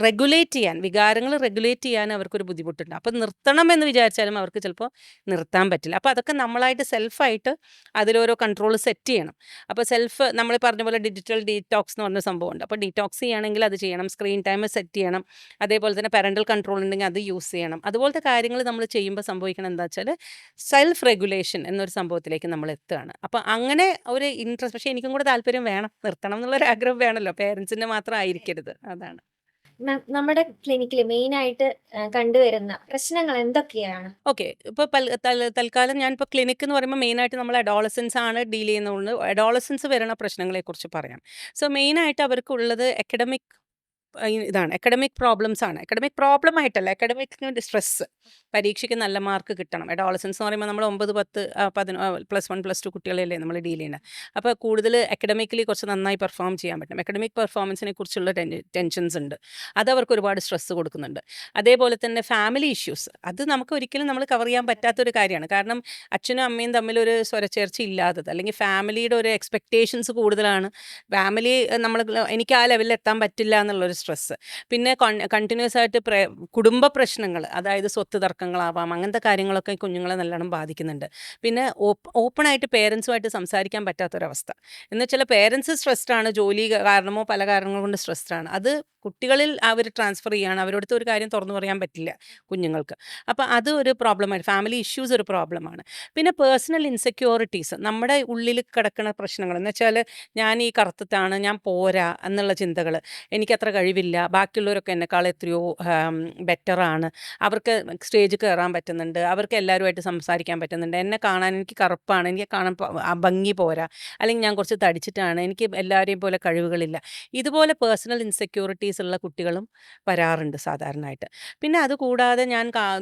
റെഗുലേറ്റ് ചെയ്യാൻ, വികാരങ്ങൾ റെഗുലേറ്റ് ചെയ്യാൻ അവർക്കൊരു ബുദ്ധിമുട്ടുണ്ട്. അപ്പോൾ നിർത്തണം എന്ന് വിചാരിച്ചാലും അവർക്ക് ചിലപ്പോൾ നിർത്താൻ പറ്റില്ല. അപ്പോൾ അതൊക്കെ നമ്മളായിട്ട് സെൽഫായിട്ട് അതിലോരോ കൺട്രോൾ സെറ്റ് ചെയ്യണം. അപ്പോൾ നമ്മൾ പറഞ്ഞ പോലെ ഡിജിറ്റൽ ഡീറ്റോക്സ് എന്ന് പറഞ്ഞ സംഭവമുണ്ട്. അപ്പോൾ ഡീറ്റോക്സ് ചെയ്യുകയാണെങ്കിൽ അത് ചെയ്യണം, സ്ക്രീൻ ടൈം സെറ്റ് ചെയ്യണം, അതേപോലെ തന്നെ പാരൻ്റൽ കൺട്രോൾ ഉണ്ടെങ്കിൽ അത് യൂസ് ചെയ്യണം. അതുപോലത്തെ കാര്യങ്ങൾ നമ്മൾ ചെയ്യുമ്പോൾ സംഭവിക്കണം എന്താ വെച്ചാൽ സെൽഫ് റെഗുലേഷൻ എന്നൊരു സംഭവത്തിലേക്ക് നമ്മൾ എത്തുകയാണ്. അപ്പോൾ അങ്ങനെ ഒരു ഇൻട്രസ്റ്റ്, പക്ഷേ എനിക്കും കൂടെ താല്പര്യം വേണം, നിർത്തണം എന്നുള്ളൊരു ആഗ്രഹം വേണമല്ലോ, പേരൻസിൻ്റെ മാത്രം ആയിരിക്കരുത്. അതാണ്. നമ്മുടെ ക്ലിനിക്കിൽ മെയിൻ ആയിട്ട് കണ്ടുവരുന്ന പ്രശ്നങ്ങൾ എന്തൊക്കെയാണ്? ഓക്കെ. ഇപ്പോൾ തൽക്കാലം ഞാനിപ്പോൾ ക്ലിനിക്ക് എന്ന് പറയുമ്പോൾ മെയിനായിട്ട് നമ്മൾ അഡോളസൻസ് ആണ് ഡീൽ ചെയ്യുന്നതുകൊണ്ട് അഡോളസൻസ് വരുന്ന പ്രശ്നങ്ങളെക്കുറിച്ച് പറയാം. സോ മെയിനായിട്ട് അവർക്കുള്ളത് അക്കാഡമിക് ഇതാണ്, അക്കാഡമിക് പ്രോബ്ലംസ് ആണ്. അക്കാഡമിക് പ്രോബ്ലം ആയിട്ടല്ല, അക്കാഡമിക് സ്ട്രെസ്സ്, പരീക്ഷയ്ക്ക് നല്ല മാർക്ക് കിട്ടണം. അഡോളസൻസ് എന്ന് പറയുമ്പോൾ നമ്മൾ 9, 10, +1, +2 കുട്ടികളെയല്ലേ നമ്മൾ ഡീൽ ചെയ്യുന്നത്. അപ്പോൾ കൂടുതൽ അക്കാഡമിക്കലി കുറച്ച് നന്നായി പെർഫോം ചെയ്യാൻ പറ്റും. അക്കാഡമിക് പെർഫോമൻസിനെ കുറിച്ചുള്ള ടെൻഷൻസ് ഉണ്ട്, അത് അവർക്ക് ഒരുപാട് സ്ട്രെസ്സ് കൊടുക്കുന്നുണ്ട്. അതേപോലെ തന്നെ ഫാമിലി ഇഷ്യൂസ്, അത് നമുക്ക് ഒരിക്കലും നമ്മൾ കവർ ചെയ്യാൻ പറ്റാത്തൊരു കാര്യമാണ്. കാരണം അച്ഛനും അമ്മയും തമ്മിലൊരു സ്വരച്ചേർച്ച ഇല്ലാത്തത്, അല്ലെങ്കിൽ ഫാമിലിയുടെ ഒരു എക്സ്പെക്റ്റേഷൻസ് കൂടുതലാണ്. ഫാമിലി എനിക്ക് ആ ലെവലിൽ എത്താൻ പറ്റില്ല എന്നുള്ളൊരു സ്ട്രെസ്സ്. പിന്നെ കണ്ടിന്യൂസ് ആയിട്ട് കുടുംബ പ്രശ്നങ്ങൾ, അതായത് സ്വത്ത് തർക്കങ്ങളാവാം, അങ്ങനത്തെ കാര്യങ്ങളൊക്കെ കുഞ്ഞുങ്ങളെ നല്ലോണം ബാധിക്കുന്നുണ്ട്. പിന്നെ ഓപ്പണായിട്ട് പേരൻസുമായിട്ട് സംസാരിക്കാൻ പറ്റാത്തൊരവസ്ഥ. എന്നുവെച്ചാൽ പേരൻസ് സ്ട്രെസ്ഡ് ആണ്, ജോലി കാരണമോ പല കാരണങ്ങൾ കൊണ്ട് സ്ട്രെസ്ഡ് ആണ്. അത് കുട്ടികളിൽ അവർ ട്രാൻസ്ഫർ ചെയ്യുകയാണ്. അവരോടത്ത് ഒരു കാര്യം തുറന്നു പറയാൻ പറ്റില്ല കുഞ്ഞുങ്ങൾക്ക്. അപ്പോൾ അത് ഒരു പ്രോബ്ലമാണ്. ഫാമിലി ഇഷ്യൂസ് ഒരു പ്രോബ്ലമാണ്. പിന്നെ പേഴ്സണൽ ഇൻസെക്യൂരിറ്റീസ്, നമ്മുടെ ഉള്ളിൽ കിടക്കുന്ന പ്രശ്നങ്ങൾ എന്ന് വെച്ചാൽ ഞാൻ ഈ കറുത്തിട്ടാണ്, ഞാൻ പോരാ എന്നുള്ള ചിന്തകൾ, എനിക്കത്ര കഴിവില്ല, ബാക്കിയുള്ളവരൊക്കെ എന്നെക്കാൾ എത്രയോ ബെറ്ററാണ്, അവർക്ക് സ്റ്റേജ് കയറാൻ പറ്റുന്നുണ്ട്, അവർക്ക് എല്ലാവരുമായിട്ട് സംസാരിക്കാൻ പറ്റുന്നുണ്ട്, എന്നെ കാണാൻ എനിക്ക് കറുപ്പാണ്, എനിക്ക് കാണാൻ ഭംഗി പോരാ, അല്ലെങ്കിൽ ഞാൻ കുറച്ച് തടിച്ചിട്ടാണ്, എനിക്ക് എല്ലാവരെയും പോലെ കഴിവുകളില്ല. ഇതുപോലെ പേഴ്സണൽ ഇൻസെക്യൂരിറ്റീസ് ഉള്ള കുട്ടികളും വരാറുണ്ട് സാധാരണയായിട്ട്. പിന്നെ അതുകൂടാതെ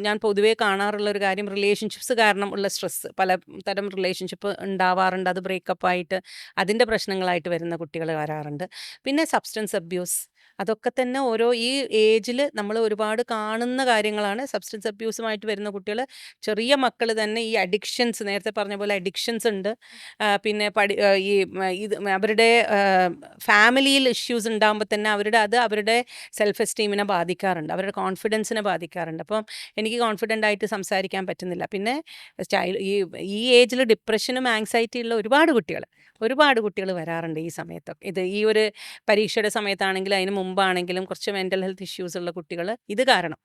ഞാൻ പൊതുവേ കാണാറുള്ള ഒരു കാര്യം, റിലേഷൻഷിപ്സ് കാരണം ഉള്ള സ്ട്രെസ്സ്, പലതരം റിലേഷൻഷിപ്പ് ഉണ്ടാവാറുണ്ട്, അത് ബ്രേക്കപ്പ് ആയിട്ട് അതിൻ്റെ പ്രശ്നങ്ങളായിട്ട് വരുന്ന കുട്ടികൾ വരാറുണ്ട്. പിന്നെ സബ്സ്റ്റൻസ് അബ്യൂസ്, അതൊക്കെ തന്നെ ഓരോ ഈ ഏജിൽ നമ്മൾ ഒരുപാട് കാണുന്ന കാര്യങ്ങളാണ്. സബ്സ്റ്റൻസ് അബ്യൂസുമായിട്ട് വരുന്ന കുട്ടികൾ, ചെറിയ മക്കൾ തന്നെ ഈ അഡിക്ഷൻസ്, നേരത്തെ പറഞ്ഞ പോലെ അഡിക്ഷൻസ് ഉണ്ട്. പിന്നെ ഇത് അവരുടെ ഫാമിലിയിൽ ഇഷ്യൂസ് ഉണ്ടാകുമ്പോൾ തന്നെ അവരുടെ സെൽഫ് എസ്റ്റീമിനെ ബാധിക്കാറുണ്ട്, അവരുടെ കോൺഫിഡൻസിനെ ബാധിക്കാറുണ്ട്. അപ്പം എനിക്ക് കോൺഫിഡൻ്റ് ആയിട്ട് സംസാരിക്കാൻ പറ്റുന്നില്ല. പിന്നെ ഈ ഏജിൽ ഡിപ്രഷനും ആങ്സൈറ്റി ഉള്ള ഒരുപാട് കുട്ടികൾ വരാറുണ്ട് ഈ സമയത്തൊക്കെ. ഈ ഒരു പരീക്ഷയുടെ സമയത്താണെങ്കിലും അതിന് മുമ്പാണെങ്കിലും കുറച്ച് മെൻ്റൽ ഹെൽത്ത് ഇഷ്യൂസ് ഉള്ള കുട്ടികൾ ഇത് കാരണം,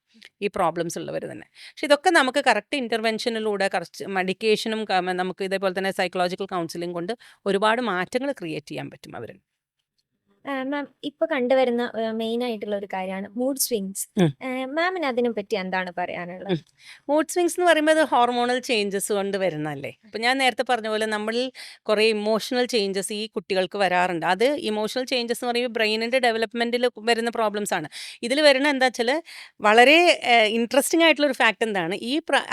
ഈ പ്രോബ്ലംസ് ഉള്ളവർ തന്നെ. പക്ഷെ ഇതൊക്കെ നമുക്ക് കറക്റ്റ് ഇൻ്റർവെൻഷനിലൂടെ, കുറച്ച് മെഡിക്കേഷനും നമുക്ക് ഇതേപോലെ തന്നെ സൈക്കോളജിക്കൽ കൗൺസിലിംഗ് കൊണ്ട് ഒരുപാട് മാറ്റങ്ങൾ ക്രിയേറ്റ് ചെയ്യാൻ പറ്റും അവർ. മാം, ഇപ്പൊ കണ്ടുവരുന്ന മെയിൻ ആയിട്ടുള്ള ഒരു കാര്യമാണ് മൂഡ് സ്വിങ്സ്. മാമിന് അതിനെ പറ്റി എന്താണ് പറയാനുള്ളത്? മൂഡ് സ്വിങ്സ് എന്ന് പറയുമ്പോൾ അത് ഹോർമോണൽ ചേഞ്ചസ് കൊണ്ട് വരുന്നതല്ലേ. അപ്പം ഞാൻ നേരത്തെ പറഞ്ഞ പോലെ നമ്മളിൽ കുറേ ഇമോഷണൽ ചേഞ്ചസ് ഈ കുട്ടികൾക്ക് വരാറുണ്ട്. അത് ഇമോഷണൽ ചേഞ്ചസ് എന്ന് പറയുമ്പോൾ ബ്രെയിനിൻ്റെ ഡെവലപ്മെൻറ്റിൽ വരുന്ന പ്രോബ്ലംസ് ആണ്. ഇതിൽ വരുന്ന എന്താ വെച്ചാൽ വളരെ ഇൻട്രസ്റ്റിംഗ് ആയിട്ടുള്ളൊരു ഫാക്ട് എന്താണ്,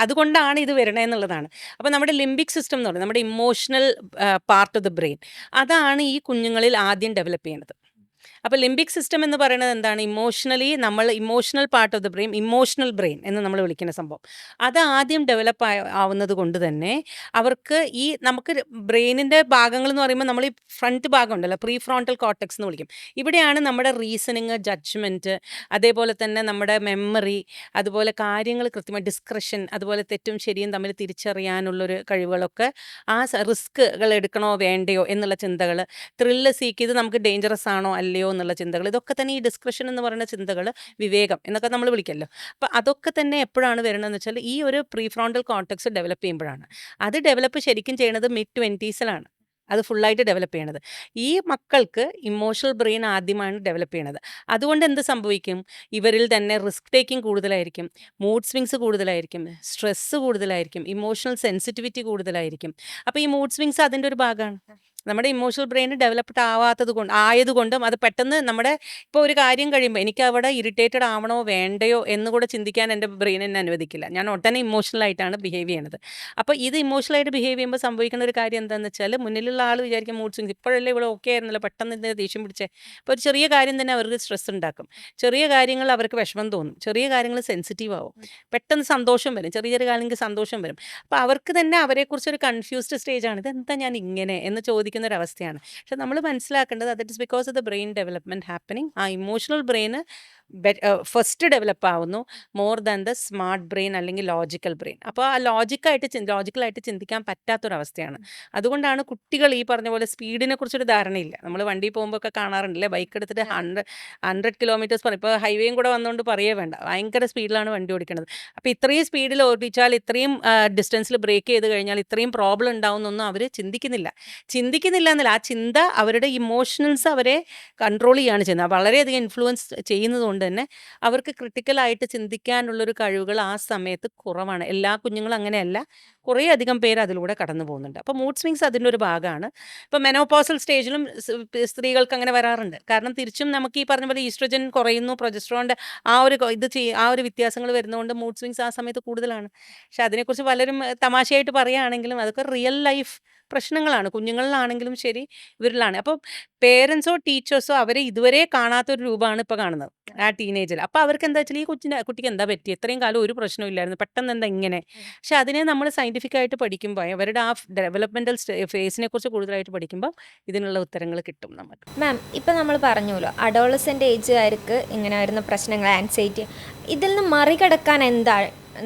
അതുകൊണ്ടാണ് ഇത് വരണേ എന്നുള്ളതാണ്. അപ്പോൾ നമ്മുടെ ലിംബിക് സിസ്റ്റം എന്ന് പറയുന്നത് നമ്മുടെ emotional part of the brain, അതാണ് ഈ കുഞ്ഞുങ്ങളിൽ ആദ്യം ഡെവലപ്പ് ചെയ്യുന്നത്. അപ്പോൾ ലിംബിക് സിസ്റ്റം എന്ന് പറയുന്നത് എന്താണ്, emotional part of the brain, emotional brain എന്ന് നമ്മൾ വിളിക്കുന്ന സംഭവം, അത് ആദ്യം ഡെവലപ്പ് ആവുന്നത് കൊണ്ട് തന്നെ അവർക്ക് നമുക്ക് ബ്രെയിനിൻ്റെ ഭാഗങ്ങൾ എന്ന് പറയുമ്പോൾ നമ്മൾ ഈ ഫ്രണ്ട് ഭാഗം ഉണ്ടല്ലോ, പ്രീ ഫ്രോണ്ടൽ കോർട്ടെക്സ് എന്ന് വിളിക്കും. ഇവിടെയാണ് നമ്മുടെ റീസണിങ്, ജഡ്ജ്മെൻറ്റ്, അതേപോലെ തന്നെ നമ്മുടെ മെമ്മറി, അതുപോലെ കാര്യങ്ങൾ കൃത്യമായി ഡിസ്ക്രിഷൻ, അതുപോലെ തെറ്റും ശരിയും തമ്മിൽ തിരിച്ചറിയാനുള്ളൊരു കഴിവുകളൊക്കെ, റിസ്കുകൾ എടുക്കണോ വേണ്ടയോ എന്നുള്ള ചിന്തകൾ, ത്രില്ല് സീക്ക് ചെയ്ത് നമുക്ക് ഡേഞ്ചറസ് ആണോ അല്ലയോ എന്നുള്ള ചിന്തകൾ, ഇതൊക്കെ തന്നെ ഈ ഡിസ്ക്രിഷൻ എന്ന് പറയുന്ന ചിന്തകൾ, വിവേകം എന്നൊക്കെ നമ്മൾ വിളിക്കല്ലോ. അപ്പോൾ അതൊക്കെ തന്നെ എപ്പോഴാണ് വരുന്നതെന്ന് വെച്ചാൽ ഈ ഒരു പ്രീ ഫ്രോണ്ടൽ കോർട്ടെക്സ് ഡെവലപ്പ് ചെയ്യുമ്പോഴാണ്. അത് ഡെവലപ്പ് ശരിക്കും ചെയ്യണത് മിഡ്-20s അത് ഫുള്ളായിട്ട് ഡെവലപ്പ് ചെയ്യണത്. ഈ മക്കൾക്ക് ഇമോഷണൽ ബ്രെയിൻ ആദ്യമാണ് ഡെവലപ്പ് ചെയ്യണത്. അതുകൊണ്ട് എന്ത് സംഭവിക്കും? ഇവരിൽ തന്നെ റിസ്ക് ടേക്കിംഗ് കൂടുതലായിരിക്കും, മൂഡ് സ്വിങ്സ് കൂടുതലായിരിക്കും, സ്ട്രെസ്സ് കൂടുതലായിരിക്കും, ഇമോഷണൽ സെൻസിറ്റിവിറ്റി കൂടുതലായിരിക്കും. അപ്പോൾ ഈ മൂഡ് സ്വിങ്സ് അതിൻ്റെ ഒരു ഭാഗമാണ്. നമ്മുടെ ഇമോഷണൽ ബ്രെയിൻ ഡെവലപ്ഡ് ആയതുകൊണ്ടും അത് പെട്ടെന്ന് നമ്മുടെ ഇപ്പോൾ ഒരു കാര്യം കഴിയുമ്പോൾ എനിക്ക് അവിടെ ഇറിറ്റേറ്റഡ് ആവണോ വേണ്ടയോ എന്ന് കൂടെ ചിന്തിക്കാൻ എൻ്റെ ബ്രെയിൻ എന്നെ അനുവദിക്കില്ല. ഞാൻ ഉടനെ ഇമോഷണലായിട്ടാണ് ബിഹേവ് ചെയ്യണത്. അപ്പോൾ ഇത് ഇമോഷണലായിട്ട് ബിഹേവ് ചെയ്യുമ്പോൾ സംഭവിക്കുന്ന ഒരു കാര്യം എന്താണെന്ന് വെച്ചാൽ, മുന്നിലുള്ള ആൾ വിചാരിക്കും മൂഡ് സ്വിങ്സ്, ഇപ്പോഴല്ലേ ഇവിടെ ഓക്കെ ആയിരുന്നല്ലോ, പെട്ടെന്ന് ഇതിനെ ദേഷ്യം പിടിച്ചേ. ഇപ്പോൾ ഒരു ചെറിയ കാര്യം തന്നെ അവർക്ക് സ്ട്രെസ് ഉണ്ടാക്കും, ചെറിയ കാര്യങ്ങൾ അവർക്ക് വിഷമം തോന്നും, ചെറിയ കാര്യങ്ങൾ സെൻസിറ്റീവ് ആവും, പെട്ടെന്ന് സന്തോഷം വരും, ചെറിയ ചെറിയ കാര്യങ്ങൾക്ക് സന്തോഷം വരും. അപ്പോൾ അവർക്ക് തന്നെ അവരെക്കുറിച്ചൊരു കൺഫ്യൂസ്ഡ് സ്റ്റേജാണ്, ഇതെന്താ ഞാൻ ഇങ്ങനെ എന്ന് ചോദിക്കുന്ന ഒരു അവസ്ഥയാണ്. പക്ഷെ നമ്മൾ മനസ്സിലാക്കേണ്ടത് that is because of the brain development happening. ആ ഇമോഷണൽ ബ്രെയിന് ഫസ്റ്റ് ഡെവലപ്പ് ആവുന്നു more than the smart brain അല്ലെങ്കിൽ ലോജിക്കൽ ബ്രെയിൻ. അപ്പോൾ ആ ലോജിക്കലായിട്ട് ചിന്തിക്കാൻ പറ്റാത്തൊരവസ്ഥയാണ്. അതുകൊണ്ടാണ് കുട്ടികൾ ഈ പറഞ്ഞ പോലെ സ്പീഡിനെ കുറിച്ചൊരു ധാരണയില്ല. നമ്മൾ വണ്ടി പോകുമ്പോൾ ഒക്കെ കാണാറുണ്ടല്ലേ, ബൈക്ക് എടുത്തിട്ട് 100 കിലോമീറ്റേഴ്സ് പറയും. ഇപ്പോൾ ഹൈവേയും കൂടെ വന്നുകൊണ്ട് പറയേ വേണ്ട, ഭയങ്കര സ്പീഡിലാണ് വണ്ടി ഓടിക്കുന്നത്. അപ്പോൾ ഇത്രയും സ്പീഡിൽ ഓടിച്ചാൽ, ഇത്രയും ഡിസ്റ്റൻസിൽ ബ്രേക്ക് ചെയ്ത് കഴിഞ്ഞാൽ ഇത്രയും പ്രോബ്ലം ഉണ്ടാവുന്നൊന്നും അവർ ചിന്തിക്കുന്നില്ല എന്നല്ല, ആ ചിന്ത അവരുടെ ഇമോഷണൽസ് അവരെ കൺട്രോൾ ചെയ്യുകയാണ് ചെയ്യുന്നത്. വളരെയധികം ഇൻഫ്ലുവൻസ് ചെയ്യുന്നത് കൊണ്ട് തന്നെ അവർക്ക് ക്രിട്ടിക്കലായിട്ട് ചിന്തിക്കാനുള്ളൊരു കഴിവുകൾ ആ സമയത്ത് കുറവാണ്. എല്ലാ കുഞ്ഞുങ്ങളും അങ്ങനെയല്ല, കുറേ അധികം പേര് അതിലൂടെ കടന്നു പോകുന്നുണ്ട്. അപ്പോൾ മൂഡ് സ്വിങ്സ് അതിൻ്റെ ഒരു ഭാഗമാണ്. ഇപ്പോൾ മെനോപോസൽ സ്റ്റേജിലും സ്ത്രീകൾക്ക് അങ്ങനെ വരാറുണ്ട്. കാരണം തിരിച്ചും നമുക്ക് ഈ പറഞ്ഞ പോലെ ഈസ്ട്രജൻ കുറയുന്നു, പ്രൊജസ്ട്രോണിൻ്റെ ആ ഒരു വ്യത്യാസങ്ങൾ വരുന്നതുകൊണ്ട് മൂഡ് സ്വിങ്സ് ആ സമയത്ത് കൂടുതലാണ്. പക്ഷെ അതിനെക്കുറിച്ച് പലരും തമാശയായിട്ട് പറയുകയാണെങ്കിലും അതൊക്കെ റിയൽ ലൈഫ് പ്രശ്നങ്ങളാണ്. കുഞ്ഞുങ്ങളിലാണെങ്കിലും ശരി, ഇവരിലാണ്. അപ്പോൾ പേരൻസോ ടീച്ചേഴ്സോ അവരെ ഇതുവരെ കാണാത്തൊരു രൂപമാണ് ഇപ്പോൾ കാണുന്നത് ആ ടീനേജിൽ. അപ്പോൾ അവർക്ക് എന്താ വെച്ചാൽ ഈ കുട്ടിക്ക് എന്താ പറ്റി, ഇത്രയും കാലം ഒരു പ്രശ്നവും ഇല്ലായിരുന്നു, പെട്ടെന്ന് എന്താ ഇങ്ങനെ. പക്ഷെ അതിനെ നമ്മൾ സയൻറ്റിഫിക് ആയിട്ട് പഠിക്കുമ്പോൾ, അവരുടെ ആ ഡെവലപ്മെൻറ്റൽ ഫേസിനെ കുറിച്ച് കൂടുതലായിട്ട് പഠിക്കുമ്പോൾ ഇതിനുള്ള ഉത്തരങ്ങൾ കിട്ടും നമുക്ക്. മാം, ഇപ്പം നമ്മൾ പറഞ്ഞല്ലോ അഡോളസെൻ്റ് ഏജുകാർക്ക് ഇങ്ങനെ വരുന്ന പ്രശ്നങ്ങൾ, ആൻസൈറ്റി, ഇതിൽ നിന്ന് മറികടക്കാൻ എന്താ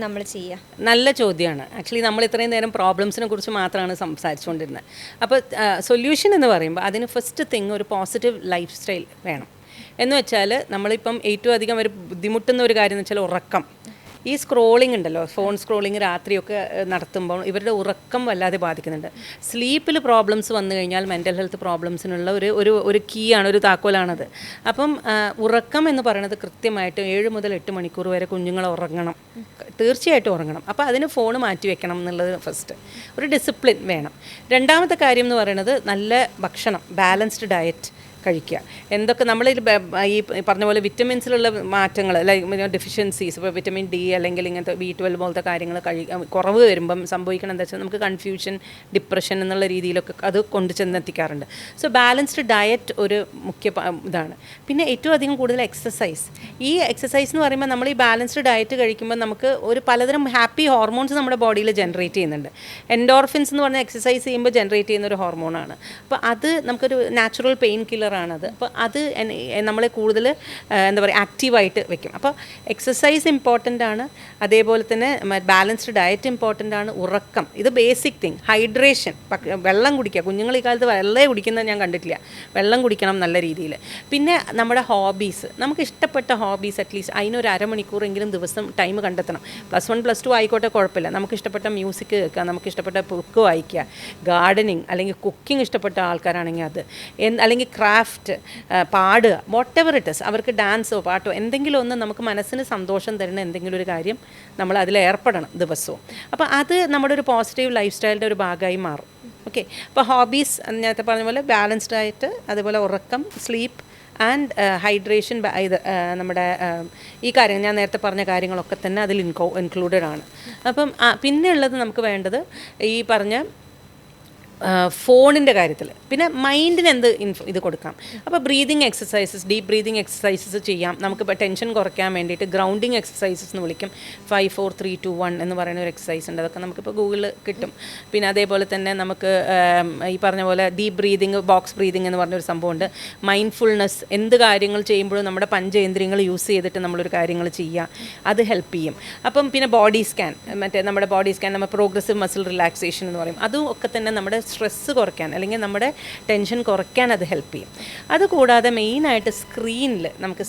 നമ്മൾ ചെയ്യുക? നല്ല ചോദ്യമാണ്. ആക്ച്വലി നമ്മൾ ഇത്രയും നേരം പ്രോബ്ലംസിനെ കുറിച്ച് മാത്രമാണ് സംസാരിച്ചുകൊണ്ടിരുന്നത്. അപ്പോൾ സൊല്യൂഷൻ എന്ന് പറയുമ്പോൾ അതിന് ഫസ്റ്റ് തിങ് ഒരു പോസിറ്റീവ് ലൈഫ് സ്റ്റൈൽ വേണം. എന്ന് വെച്ചാൽ നമ്മളിപ്പം ഏറ്റവും അധികം ഒരു ബുദ്ധിമുട്ടുന്ന ഒരു കാര്യം എന്ന് വെച്ചാൽ ഉറക്കം. ഈ സ്ക്രോളിംഗ് ഉണ്ടല്ലോ, ഫോൺ സ്ക്രോളിംഗ് രാത്രിയൊക്കെ നടത്തുമ്പോൾ ഇവരുടെ ഉറക്കം വല്ലാതെ ബാധിക്കുന്നുണ്ട്. സ്ലീപ്പിൽ പ്രോബ്ലംസ് വന്നു കഴിഞ്ഞാൽ മെൻ്റൽ ഹെൽത്ത് പ്രോബ്ലംസിനുള്ള ഒരു കീയാണ്, ഒരു താക്കോലാണത്. അപ്പം ഉറക്കം എന്ന് പറയുന്നത് കൃത്യമായിട്ട് 7 മുതൽ 8 മണിക്കൂർ വരെ കുഞ്ഞുങ്ങൾ ഉറങ്ങണം, തീർച്ചയായിട്ടും ഉറങ്ങണം. അപ്പോൾ അതിന് ഫോൺ മാറ്റി വെക്കണം എന്നുള്ളത് ഫസ്റ്റ്, ഒരു ഡിസിപ്ലിൻ വേണം. രണ്ടാമത്തെ കാര്യം എന്ന് പറയുന്നത് നല്ല ഭക്ഷണം, ബാലൻസ്ഡ് ഡയറ്റ് കഴിക്കുക. എന്തൊക്കെ നമ്മൾ ഈ പറഞ്ഞ പോലെ വിറ്റമിൻസിലുള്ള മാറ്റങ്ങൾ, ലൈക്ക് ഡെഫിഷ്യൻസീസ്, ഇപ്പോൾ വിറ്റമിൻ ഡി അല്ലെങ്കിൽ ഇങ്ങനത്തെ B12 പോലത്തെ കാര്യങ്ങൾ കുറവ് വരുമ്പം സംഭവിക്കണം എന്താ വെച്ചാൽ നമുക്ക് കൺഫ്യൂഷൻ, ഡിപ്രഷൻ എന്നുള്ള രീതിയിലൊക്കെ അത് കൊണ്ടു ചെന്നെത്തിക്കാറുണ്ട്. സോ ബാലൻസ്ഡ് ഡയറ്റ് ഒരു മുഖ്യ ഇതാണ്. പിന്നെ ഏറ്റവും അധികം കൂടുതൽ എക്സസൈസ്. ഈ എക്സസൈസ് എന്ന് പറയുമ്പോൾ നമ്മൾ ഈ ബാലൻസ്ഡ് ഡയറ്റ് കഴിക്കുമ്പോൾ നമുക്ക് ഒരു പലതരം ഹാപ്പി ഹോർമോൺസ് നമ്മുടെ ബോഡിയിൽ ജനറേറ്റ് ചെയ്യുന്നുണ്ട്. എൻഡോർഫിൻസ് എന്ന് പറഞ്ഞാൽ എക്സസൈസ് ചെയ്യുമ്പോൾ ജനറേറ്റ് ചെയ്യുന്ന ഒരു ഹോർമോണാണ്. അപ്പോൾ അത് നമുക്കൊരു നാച്ചുറൽ പെയിൻ കില്ലർ ആണത്. അപ്പോൾ അത് നമ്മളെ കൂടുതൽ എന്താ പറയുക ആക്റ്റീവായിട്ട് വെക്കും. അപ്പോൾ എക്സസൈസ് ഇമ്പോർട്ടൻ്റ് ആണ്, അതേപോലെ തന്നെ ബാലൻസ്ഡ് ഡയറ്റ് ഇമ്പോർട്ടൻ്റ് ആണ്, ഉറക്കം ഇത് ബേസിക് തിങ്. ഹൈഡ്രേഷൻ, വെള്ളം കുടിക്കുക. കുഞ്ഞുങ്ങൾ ഈ കാലത്ത് വെള്ളം കുടിക്കുന്നത് ഞാൻ കണ്ടിട്ടില്ല, വെള്ളം കുടിക്കണം നല്ല രീതിയിൽ. പിന്നെ നമ്മുടെ ഹോബീസ്, നമുക്ക് ഇഷ്ടപ്പെട്ട ഹോബീസ് അറ്റ്ലീസ്റ്റ് അതിനൊരു അരമണിക്കൂറെങ്കിലും ദിവസം ടൈം കണ്ടെത്തണം. +1 +2 ആയിക്കോട്ടെ, കുഴപ്പമില്ല. നമുക്ക് ഇഷ്ടപ്പെട്ട മ്യൂസിക് കേൾക്കുക, നമുക്ക് ഇഷ്ടപ്പെട്ട ബുക്ക് വായിക്കുക, ഗാർഡനിങ് അല്ലെങ്കിൽ കുക്കിംഗ് ഇഷ്ടപ്പെട്ട ആൾക്കാരാണെങ്കിൽ അത്, അല്ലെങ്കിൽ ക്രാഫ്റ്റ്, പാടുക, വാട്ട് എവർ ഇറ്റ് ഇസ്. അവർക്ക് ഡാൻസോ പാട്ടോ എന്തെങ്കിലും ഒന്ന് നമുക്ക് മനസ്സിന് സന്തോഷം തരുന്ന എന്തെങ്കിലും ഒരു കാര്യം നമ്മൾ അതിൽ ഏർപ്പെടണം ദിവസവും. അപ്പോൾ അത് നമ്മുടെ ഒരു പോസിറ്റീവ് ലൈഫ് സ്റ്റൈലിൻ്റെ ഒരു ഭാഗമായി മാറും. ഓക്കെ, അപ്പോൾ ഹോബീസ് നേരത്തെ പറഞ്ഞ പോലെ ബാലൻസ്ഡ് ഡയറ്റ്, അതുപോലെ ഉറക്കം, സ്ലീപ്പ് ആൻഡ് ഹൈഡ്രേഷൻ, ഇത് നമ്മുടെ ഈ കാര്യങ്ങൾ ഞാൻ നേരത്തെ പറഞ്ഞ കാര്യങ്ങളൊക്കെ തന്നെ അതിൽ ഇൻക്ലൂഡഡ് ആണ്. അപ്പം പിന്നെ ഉള്ളത് നമുക്ക് വേണ്ടത് ഈ പറഞ്ഞ ഫോണിൻ്റെ കാര്യത്തിൽ. പിന്നെ മൈൻഡിന് എന്ത് ഇത് കൊടുക്കാം. അപ്പോൾ breathing exercises, deep breathing exercises ചെയ്യാം. നമുക്കിപ്പോൾ ടെൻഷൻ കുറയ്ക്കാൻ വേണ്ടിയിട്ട് ഗ്രൗണ്ടിങ് എക്സസൈസസ് എന്ന് വിളിക്കും. 5 4 3 2 1 എന്ന് പറയുന്ന ഒരു എക്സസൈസ് ഉണ്ട്, അതൊക്കെ നമുക്കിപ്പോൾ ഗൂഗിളിൽ കിട്ടും. പിന്നെ അതേപോലെ തന്നെ നമുക്ക് ഈ പറഞ്ഞ പോലെ ഡീപ്പ് ബ്രീതിങ്, ബോക്സ് ബ്രീതിങ് എന്ന് പറഞ്ഞൊരു സംഭവമുണ്ട്. മൈൻഡ്ഫുൾനെസ്, എന്ത് കാര്യങ്ങൾ ചെയ്യുമ്പോഴും നമ്മുടെ പഞ്ചേന്ദ്രിയങ്ങൾ യൂസ് ചെയ്തിട്ട് നമ്മളൊരു കാര്യങ്ങൾ ചെയ്യുക, അത് ഹെൽപ്പ് ചെയ്യും. അപ്പം പിന്നെ ബോഡി സ്കാൻ, മറ്റേ നമ്മുടെ ബോഡി സ്കാൻ, നമ്മൾ പ്രോഗ്രസീവ് മസിൽ റിലാക്സേഷൻ എന്ന് പറയും, അതും ഒക്കെ തന്നെ നമ്മുടെ സ്ട്രെസ്സ് കുറയ്ക്കാൻ അല്ലെങ്കിൽ നമ്മുടെ ടെൻഷൻ കുറയ്ക്കാൻ അത് ഹെൽപ്പ് ചെയ്യും. അതുകൂടാതെ മെയിനായിട്ട് സ്ക്രീനിൽ നമുക്ക്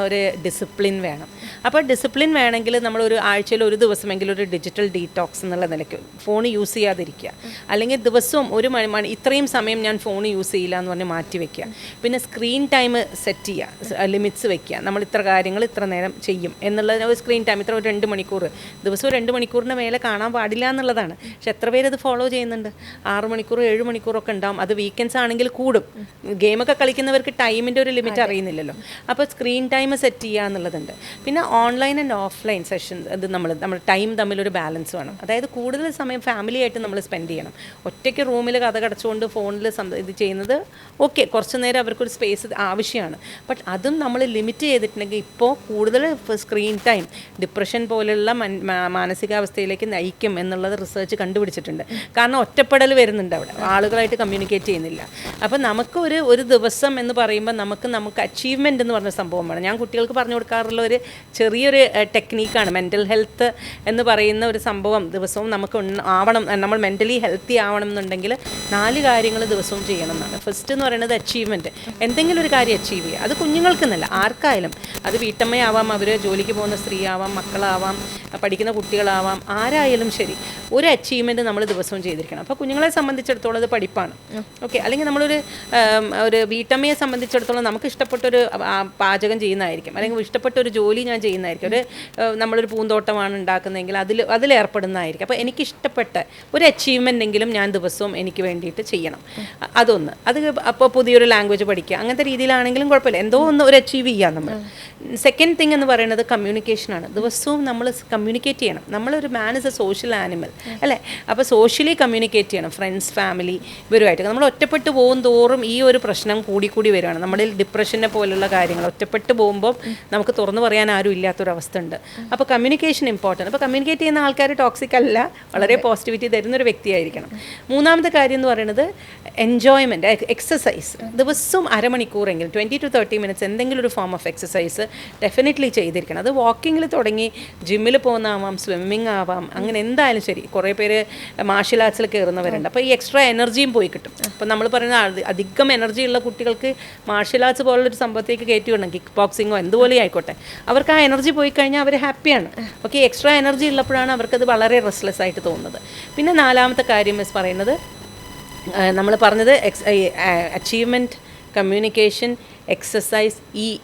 ഒരു ഡിസിപ്ലിൻ വേണം. അപ്പോൾ ഡിസിപ്ലിൻ വേണമെങ്കിൽ നമ്മളൊരു ആഴ്ചയിൽ ഒരു ദിവസമെങ്കിലും ഒരു ഡിജിറ്റൽ ഡീറ്റോക്സ് എന്നുള്ള നിലയ്ക്ക് ഫോൺ യൂസ് ചെയ്യാതിരിക്കുക, അല്ലെങ്കിൽ ദിവസവും ഒരു മണി ഇത്രയും സമയം ഞാൻ ഫോൺ യൂസ് ചെയ്യില്ല എന്ന് പറഞ്ഞ് മാറ്റി വയ്ക്കുക. പിന്നെ സ്ക്രീൻ ടൈം സെറ്റ് ചെയ്യുക, ലിമിറ്റ്സ് വെക്കുക. നമ്മൾ ഇത്ര കാര്യങ്ങൾ ഇത്ര നേരം ചെയ്യും എന്നുള്ള ഒരു സ്ക്രീൻ ടൈം ഇത്ര 2 മണിക്കൂർ, ദിവസവും 2 മണിക്കൂറിന് മേലെ കാണാൻ പാടില്ല എന്നുള്ളതാണ്. പക്ഷെ എത്ര പേര് അത് ഫോളോ ചെയ്യുന്നുണ്ട്? 6 മണിക്കൂർ 7 മണിക്കൂറൊക്കെ ഉണ്ടാവും. അത് വീക്കെൻഡ്സ് ആണെങ്കിൽ കൂടും. ഗെയിമൊക്കെ കളിക്കുന്നവർക്ക് ടൈമിൻ്റെ ഒരു ലിമിറ്റ് അറിയുന്നില്ലല്ലോ. അപ്പോൾ സ്ക്രീൻ ടൈം സെറ്റ് ചെയ്യുക എന്നുള്ളതുണ്ട്. പിന്നെ ഓൺലൈൻ ആൻഡ് ഓഫ്ലൈൻ സെഷൻസ് അത് നമ്മൾ ടൈം തമ്മിലൊരു ബാലൻസ് വേണം. അതായത് കൂടുതൽ സമയം ഫാമിലിയായിട്ട് നമ്മൾ സ്പെൻഡ് ചെയ്യണം. ഒറ്റയ്ക്ക് റൂമിൽ കഥ കടച്ചുകൊണ്ട് ഫോണിൽ ഇത് ചെയ്യുന്നത് ഓക്കെ, കുറച്ച് നേരം അവർക്കൊരു സ്പേസ് ആവശ്യമാണ്. ബട്ട് അതും നമ്മൾ ലിമിറ്റ് ചെയ്തിട്ടുണ്ടെങ്കിൽ ഇപ്പോൾ കൂടുതൽ സ്ക്രീൻ ടൈം ഡിപ്രഷൻ പോലുള്ള മാനസികാവസ്ഥയിലേക്ക് നയിക്കും എന്നുള്ളത് റിസർച്ച് കണ്ടുപിടിച്ചിട്ടുണ്ട്. കാരണം ഒറ്റപ്പെടൽ വരുന്നുണ്ട് അവിടെ, ആളുകളായിട്ട് കമ്മ്യൂണിക്കേറ്റ് ചെയ്യുന്നില്ല. അപ്പം നമുക്ക് ഒരു ദിവസം എന്ന് പറയുമ്പോൾ നമുക്ക് അച്ചീവ്മെൻ്റ് എന്ന് പറഞ്ഞ സംഭവമാണ്. ഞാൻ കുട്ടികൾക്ക് പറഞ്ഞു കൊടുക്കാറുള്ള ഒരു ചെറിയൊരു ടെക്നീക്കാണ് മെൻ്റൽ ഹെൽത്ത് എന്ന് പറയുന്ന ഒരു സംഭവം. ദിവസവും നമുക്ക് ആവണം, നമ്മൾ മെൻ്റലി ഹെൽത്തി ആവണം എന്നുണ്ടെങ്കിൽ 4 കാര്യങ്ങൾ ദിവസവും ചെയ്യണം എന്നാണ്. ഫസ്റ്റ് എന്ന് പറയുന്നത് അച്ചീവ്മെൻറ്റ്. എന്തെങ്കിലും ഒരു കാര്യം അച്ചീവ് ചെയ്യുക. അത് കുഞ്ഞുങ്ങൾക്കെന്നല്ല, ആർക്കായാലും. അത് വീട്ടമ്മയാവാം, അവർ ജോലിക്ക് പോകുന്ന സ്ത്രീയാവാം, മക്കളാവാം, പഠിക്കുന്ന കുട്ടികളാവാം, ആരായാലും ശരി, ഒരു അച്ചീവ്മെൻറ്റ് നമ്മൾ ദിവസവും ചെയ്തിരിക്കണം. അപ്പോൾ കുഞ്ഞുങ്ങളെ സംബന്ധിച്ചിടത്തോളം അത് പഠിപ്പാണ്. ഓക്കെ, അല്ലെങ്കിൽ ഒരു വീട്ടമ്മയെ സംബന്ധിച്ചിടത്തോളം നമുക്ക് ഇഷ്ടപ്പെട്ടൊരു പാചകം ചെയ്യുന്നതായിരിക്കും, അല്ലെങ്കിൽ ഇഷ്ടപ്പെട്ട ഒരു ജോലി ഞാൻ ചെയ്യുന്നതായിരിക്കും. നമ്മളൊരു പൂന്തോട്ടമാണ് ഉണ്ടാക്കുന്നതെങ്കിൽ അതിലേർപ്പെടുന്നതായിരിക്കും. അപ്പോൾ എനിക്കിഷ്ടപ്പെട്ട ഒരു അച്ചീവ്മെൻറ്റെങ്കിലും ഞാൻ ദിവസവും എനിക്ക് വേണ്ടിയിട്ട് ചെയ്യണം. അതൊന്ന്. അത് അപ്പോൾ പുതിയൊരു ലാംഗ്വേജ് പഠിക്കുക, അങ്ങനത്തെ രീതിയിലാണെങ്കിലും കുഴപ്പമില്ല, എന്തോ ഒന്ന് ഒരു അച്ചീവ് ചെയ്യാം നമ്മൾ. സെക്കൻഡ് തിങ് എന്ന് പറയുന്നത് കമ്മ്യൂണിക്കേഷനാണ്. ദിവസവും നമ്മൾ കമ്മ്യൂണിക്കേറ്റ് ചെയ്യണം. നമ്മളൊരു man is A social animal അല്ലേ? അപ്പോൾ സോഷ്യലി കമ്മ്യൂണിക്കേറ്റ് ചെയ്യണം, ഫ്രണ്ട്സ്, ഫാമിലി, ഇവരുമായിട്ട്. നമ്മൾ ഒറ്റപ്പെട്ട് പോകും തോറും ഈ ഒരു പ്രശ്നം കൂടി വരികയാണ്. നമ്മളിൽ ഡിപ്രഷനെ പോലുള്ള കാര്യങ്ങൾ ഒറ്റപ്പെട്ട് പോകുമ്പോൾ നമുക്ക് തുറന്നു പറയാൻ ആരും ഇല്ലാത്തൊരവസ്ഥ ഉണ്ട്. അപ്പോൾ കമ്മ്യൂണിക്കേഷൻ ഇമ്പോർട്ടൻറ്റ്. അപ്പോൾ കമ്മ്യൂണിക്കേറ്റ് ചെയ്യുന്ന ആൾക്കാർ ടോക്സിക് അല്ല, വളരെ പോസിറ്റിവിറ്റി തരുന്നൊരു വ്യക്തിയായിരിക്കണം. മൂന്നാമത്തെ കാര്യം എന്ന് പറയുന്നത് എൻജോയ്മെൻറ്റ്, എക്സസൈസ്. ദിവസവും അരമണിക്കൂറെങ്കിലും 20 to 30 minutes എന്തെങ്കിലും ഒരു ഫോം ഓഫ് എക്സസൈസ് ഡെഫിനറ്റ്ലി ചെയ്തിരിക്കണം. അത് വാക്കിങ്ങിൽ തുടങ്ങി ജിമ്മിൽ പോകുന്നതാവാം, സ്വിമ്മിങ് ആവാം, അങ്ങനെ എന്തായാലും ശരി. കുറേ പേര് മാർഷ്യൽ ആർട്സിൽ കയറുന്നവരുണ്ട്. അപ്പോൾ ഈ എക്സ്ട്രാ എനർജിയും പോയി കിട്ടും. അപ്പോൾ നമ്മൾ പറയുന്ന അധികം എനർജി ഉള്ള കുട്ടികൾക്ക് മാർഷ്യൽ ആർട്സ് പോലുള്ളൊരു സംഭവത്തേക്ക് കയറ്റി വിടണം, കിക്ക് ബോക്സിങ്ങോ എന്തുപോലെ ആയിക്കോട്ടെ. അവർക്ക് ആ എനർജി പോയി കഴിഞ്ഞാൽ അവർ ഹാപ്പിയാണ്. ഓക്കെ, എക്സ്ട്രാ എനർജി ഉള്ളപ്പോഴാണ് അവർക്കത് വളരെ റെസ്റ്റ്ലെസ് ആയിട്ട് തോന്നുന്നത്. പിന്നെ നാലാമത്തെ കാര്യം പറയുന്നത് നമ്മൾ പറഞ്ഞത് അച്ചീവ്മെൻറ്റ്, കമ്മ്യൂണിക്കേഷൻ, എക്സസൈസ്,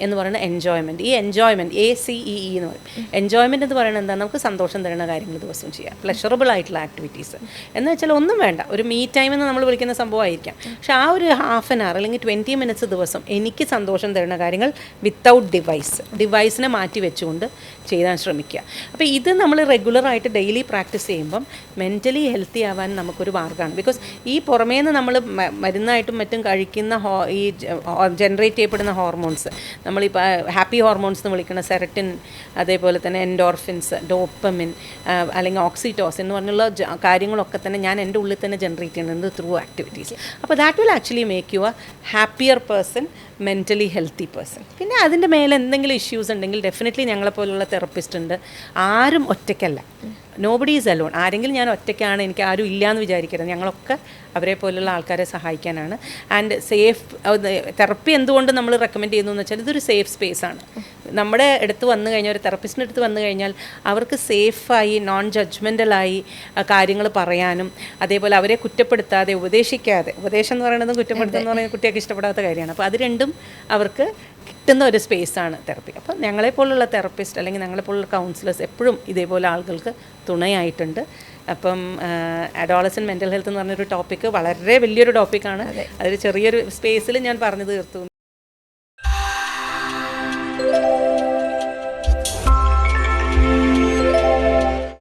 എന്ന് പറയുന്നത് എൻജോയ്മെൻറ്റ്. ഈ എൻജോയ്മെൻറ്റ് ACEE എന്ന് പറയും. എൻജോയ്മെൻറ്റ് എന്ന് പറയുന്നത് എന്താ? നമുക്ക് സന്തോഷം തരുന്ന കാര്യങ്ങൾ ദിവസം ചെയ്യാം, പ്ലഷറബിൾ ആയിട്ടുള്ള ആക്ടിവിറ്റീസ്. എന്ന് വെച്ചാൽ ഒന്നും വേണ്ട, ഒരു മീ ടൈം എന്ന് നമ്മൾ വിളിക്കുന്ന സംഭവമായിരിക്കാം. പക്ഷെ ആ ഒരു ½ an hour അല്ലെങ്കിൽ 20 minutes ദിവസം എനിക്ക് സന്തോഷം തരുന്ന കാര്യങ്ങൾ വിത്തൗട്ട് ഡിവൈസിനെ മാറ്റി വെച്ചുകൊണ്ട് ചെയ്യാൻ ശ്രമിക്കുക. അപ്പോൾ ഇത് നമ്മൾ റെഗുലറായിട്ട് ഡെയിലി പ്രാക്ടീസ് ചെയ്യുമ്പം മെൻ്റലി ഹെൽത്തി ആവാൻ നമുക്കൊരു മാർഗ്ഗമാണ്. ബിക്കോസ് ഈ പുറമേ നിന്ന് നമ്മൾ മരുന്നായിട്ടും മറ്റും കഴിക്കുന്ന ഈ ജനറേറ്റ് ചെയ്യപ്പെടുന്ന ഹോർമോൺസ്, നമ്മളിപ്പോൾ ഹാപ്പി ഹോർമോൺസ് എന്ന് വിളിക്കുന്ന സെററ്റിൻ, അതേപോലെ തന്നെ എൻഡോർഫിൻസ്, ഡോപ്പമിൻ, അല്ലെങ്കിൽ ഓക്സിറ്റോസിൻ എന്ന് പറഞ്ഞുള്ള കാര്യങ്ങളൊക്കെ തന്നെ ഞാൻ എൻ്റെ ഉള്ളിൽ തന്നെ ജനറേറ്റ് ചെയ്യുന്നത് ത്രൂ ആക്ടിവിറ്റീസ്. അപ്പോൾ that will actually make you A happier person, mentally healthy person. പിന്നെ അതിൻ്റെ മേലെ എന്തെങ്കിലും ഇഷ്യൂസ് ഉണ്ടെങ്കിൽ ഡെഫിനറ്റ്ലി ഞങ്ങളെപ്പോലുള്ള തെറപ്പിസ്റ്റ് ഉണ്ട്. ആരും ഒറ്റയ്ക്കല്ല, നോബഡി ഈസ് അലോൺ. ആരെങ്കിലും ഞാൻ ഒറ്റയ്ക്കാണ്, എനിക്ക് ആരും ഇല്ലയെന്ന് വിചാരിക്കരുത്. ഞങ്ങളൊക്കെ അവരെ പോലുള്ള ആൾക്കാരെ സഹായിക്കാനാണ്. ആൻഡ് സേഫ് തെറപ്പി എന്തുകൊണ്ട് നമ്മൾ റെക്കമെൻഡ് ചെയ്യുന്നു എന്ന് വെച്ചാൽ ഇതൊരു സേഫ് സ്പേസാണ്. നമ്മുടെ അടുത്ത് വന്നു കഴിഞ്ഞാൽ, ഒരു തെറപ്പിസ്റ്റിൻ്റെ അടുത്ത് വന്നു കഴിഞ്ഞാൽ അവർക്ക് സേഫായി നോൺ ജഡ്ജ്മെൻ്റലായി കാര്യങ്ങൾ പറയാനും, അതേപോലെ അവരെ കുറ്റപ്പെടുത്താതെ ഉപദേശിക്കാതെ, ഉപദേശം എന്ന് പറയുന്നതും കുറ്റപ്പെടുത്തുക എന്ന് പറയുന്നത് കുട്ടികൾക്ക് ഇഷ്ടപ്പെടാത്ത കാര്യമാണ്. അപ്പോൾ അത് രണ്ടും അവർക്ക് കിട്ടുന്ന ഒരു സ്പേസാണ് തെറപ്പി. അപ്പം ഞങ്ങളെപ്പോലുള്ള തെറപ്പിസ്റ്റ് അല്ലെങ്കിൽ ഞങ്ങളെപ്പോലുള്ള കൗൺസിലേഴ്സ് എപ്പോഴും ഇതേപോലെ ആളുകൾക്ക് തുണയായിട്ടുണ്ട്. അപ്പം അഡോളസെൻ്റ് മെൻ്റൽ ഹെൽത്ത് എന്ന് പറഞ്ഞൊരു ടോപ്പിക്ക് വളരെ വലിയൊരു ടോപ്പിക്കാണ്. അതൊരു ചെറിയൊരു സ്പേസിൽ ഞാൻ പറഞ്ഞു തീർത്തു.